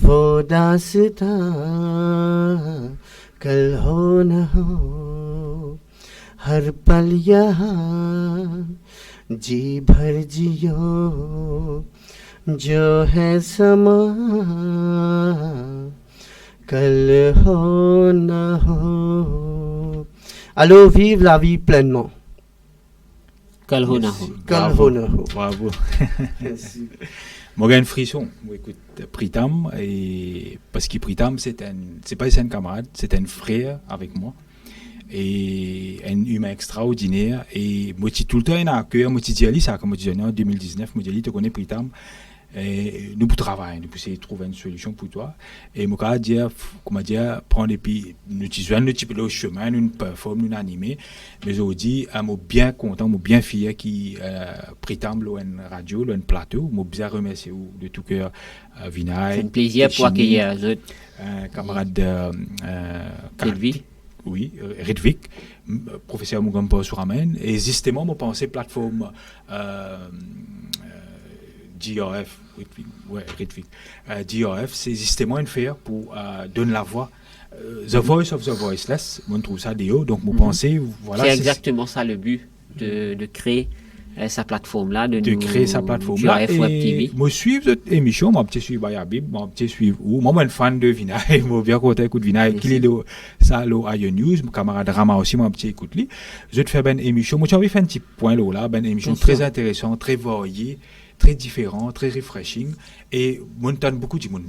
वो दास्तां कल हो न हो हर पल यहाँ जी भर जियो जो है समा कल हो न हो. Allô, vive la vie pleinement. Kal ho na ho. Kal ho na ho. Bravo. Moi, j'ai un frisson. Moi, écoute, Pritam, et parce que Pritam, c'est pas un camarade, c'est un frère avec moi. Et un humain extraordinaire. Et moi, tout le temps, il a un cœur. Moi, je dis, ça, comme je dis, en 2019, moi, je dis, tu connais Pritam. Et nous travaillons, nous essayons de trouver une solution pour toi. Et moi, je dis, comment dire, prendre et puis, nous disons, nous type le chemin, nous performons, nous animer. Mais je dis, je suis bien content, je suis bien fier qui Pritam, une radio, un plateau. Je suis bien remercié de tout cœur, Vinay. C'est un plaisir pour accueillir les autres. Camarade Redvik. Oui, Redvik, professeur Mugampo Suramen. Et justement, je pensais plateforme GRF, Redvik. GRF, c'est justement une faire pour donner la voix. The Voice of the Voiceless, on trouve ça des hauts, donc je pensais, voilà. C'est exactement ça le but, de créer sa plateforme-là, de créer sa plateforme-là. Et moi, suivre cette émission, moi, je suis Bayabib, moi, je suis où, moi, je suis fan de Vinay, moi, bien content d'écouter Vinay, qui est ça, le Iron News, mon camarade Rama aussi, moi, je écoute lui. Je te fais une émission, moi, j'ai envie de faire un petit point là, une émission très intéressante, très variée, très différente, très refreshing, et moi, j'entends beaucoup de monde,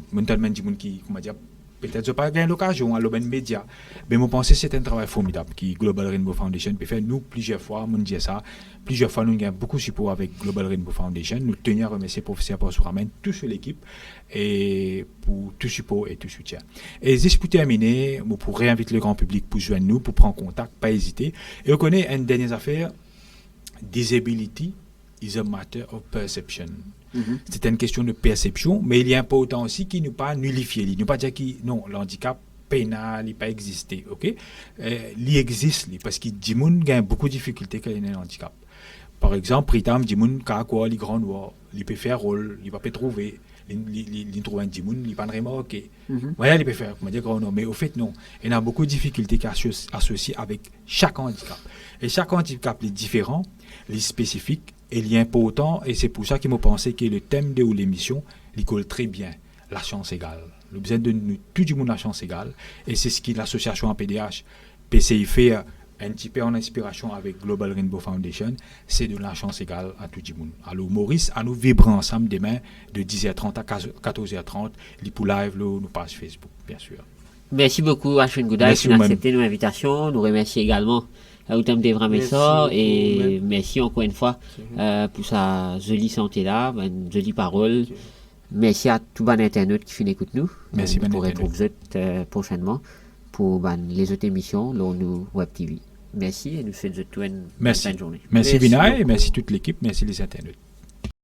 qui, comment dire, peut-être je n'ai pas gagné l'occasion à l'Open Média, mais je pense que c'est un travail formidable que Global Rainbow Foundation peut faire. Nous, plusieurs fois, nous avons beaucoup de support avec Global Rainbow Foundation. Nous tenons à remercier le professeur Paul-Souramen, toute l'équipe, et pour tout support et tout soutien. Et juste pour terminer, je pourrais inviter le grand public pour joindre nous, pour prendre contact, pas hésiter. Et on connaît une dernière affaire, disability is a matter of perception. C'est une question de perception, mais il y a un peu autant aussi qui ne pas nullifier, il ne pas dire que non, l'handicap pénal, il pas existé, ok? Il existe, parce que les gens ont beaucoup de difficultés quand il y a un handicap. Par exemple, Pritam, les gens ont les grands noirs, ils peuvent faire rôle, ils peuvent trouver, ils trouvent un gens, ils peuvent remarquer. Voilà, ils peuvent faire, comment dire, grand noir, mais au fait, non. Il y a beaucoup de difficultés associées avec chaque handicap. Et chaque handicap est différent, est spécifique, et il est important, et c'est pour ça qu'il m'a pensé que le thème de l'émission, il colle très bien, la chance égale. Le besoin de nous, tout le monde la chance égale, et c'est ce que l'association APDH, PCI fait un petit peu en inspiration avec Global Rainbow Foundation, c'est de la chance égale à tout le monde. Alors Maurice, à nous vibrer ensemble demain de 10h30 à 14h30, pour live, nos pages Facebook, bien sûr. Merci beaucoup, Ashwin Goudaï, qui a accepté nos invitations. Nous remercions également Outam Devramessor et merci encore une fois pour sa jolie santé là, une jolie parole. Merci à tout les internautes qui finissent écouter nous. Merci beaucoup. Pour retrouver prochainement pour les autres émissions, nous Web TV. Merci et nous souhaitons une bonne journée. Merci Vinay et merci toute l'équipe, merci les internautes.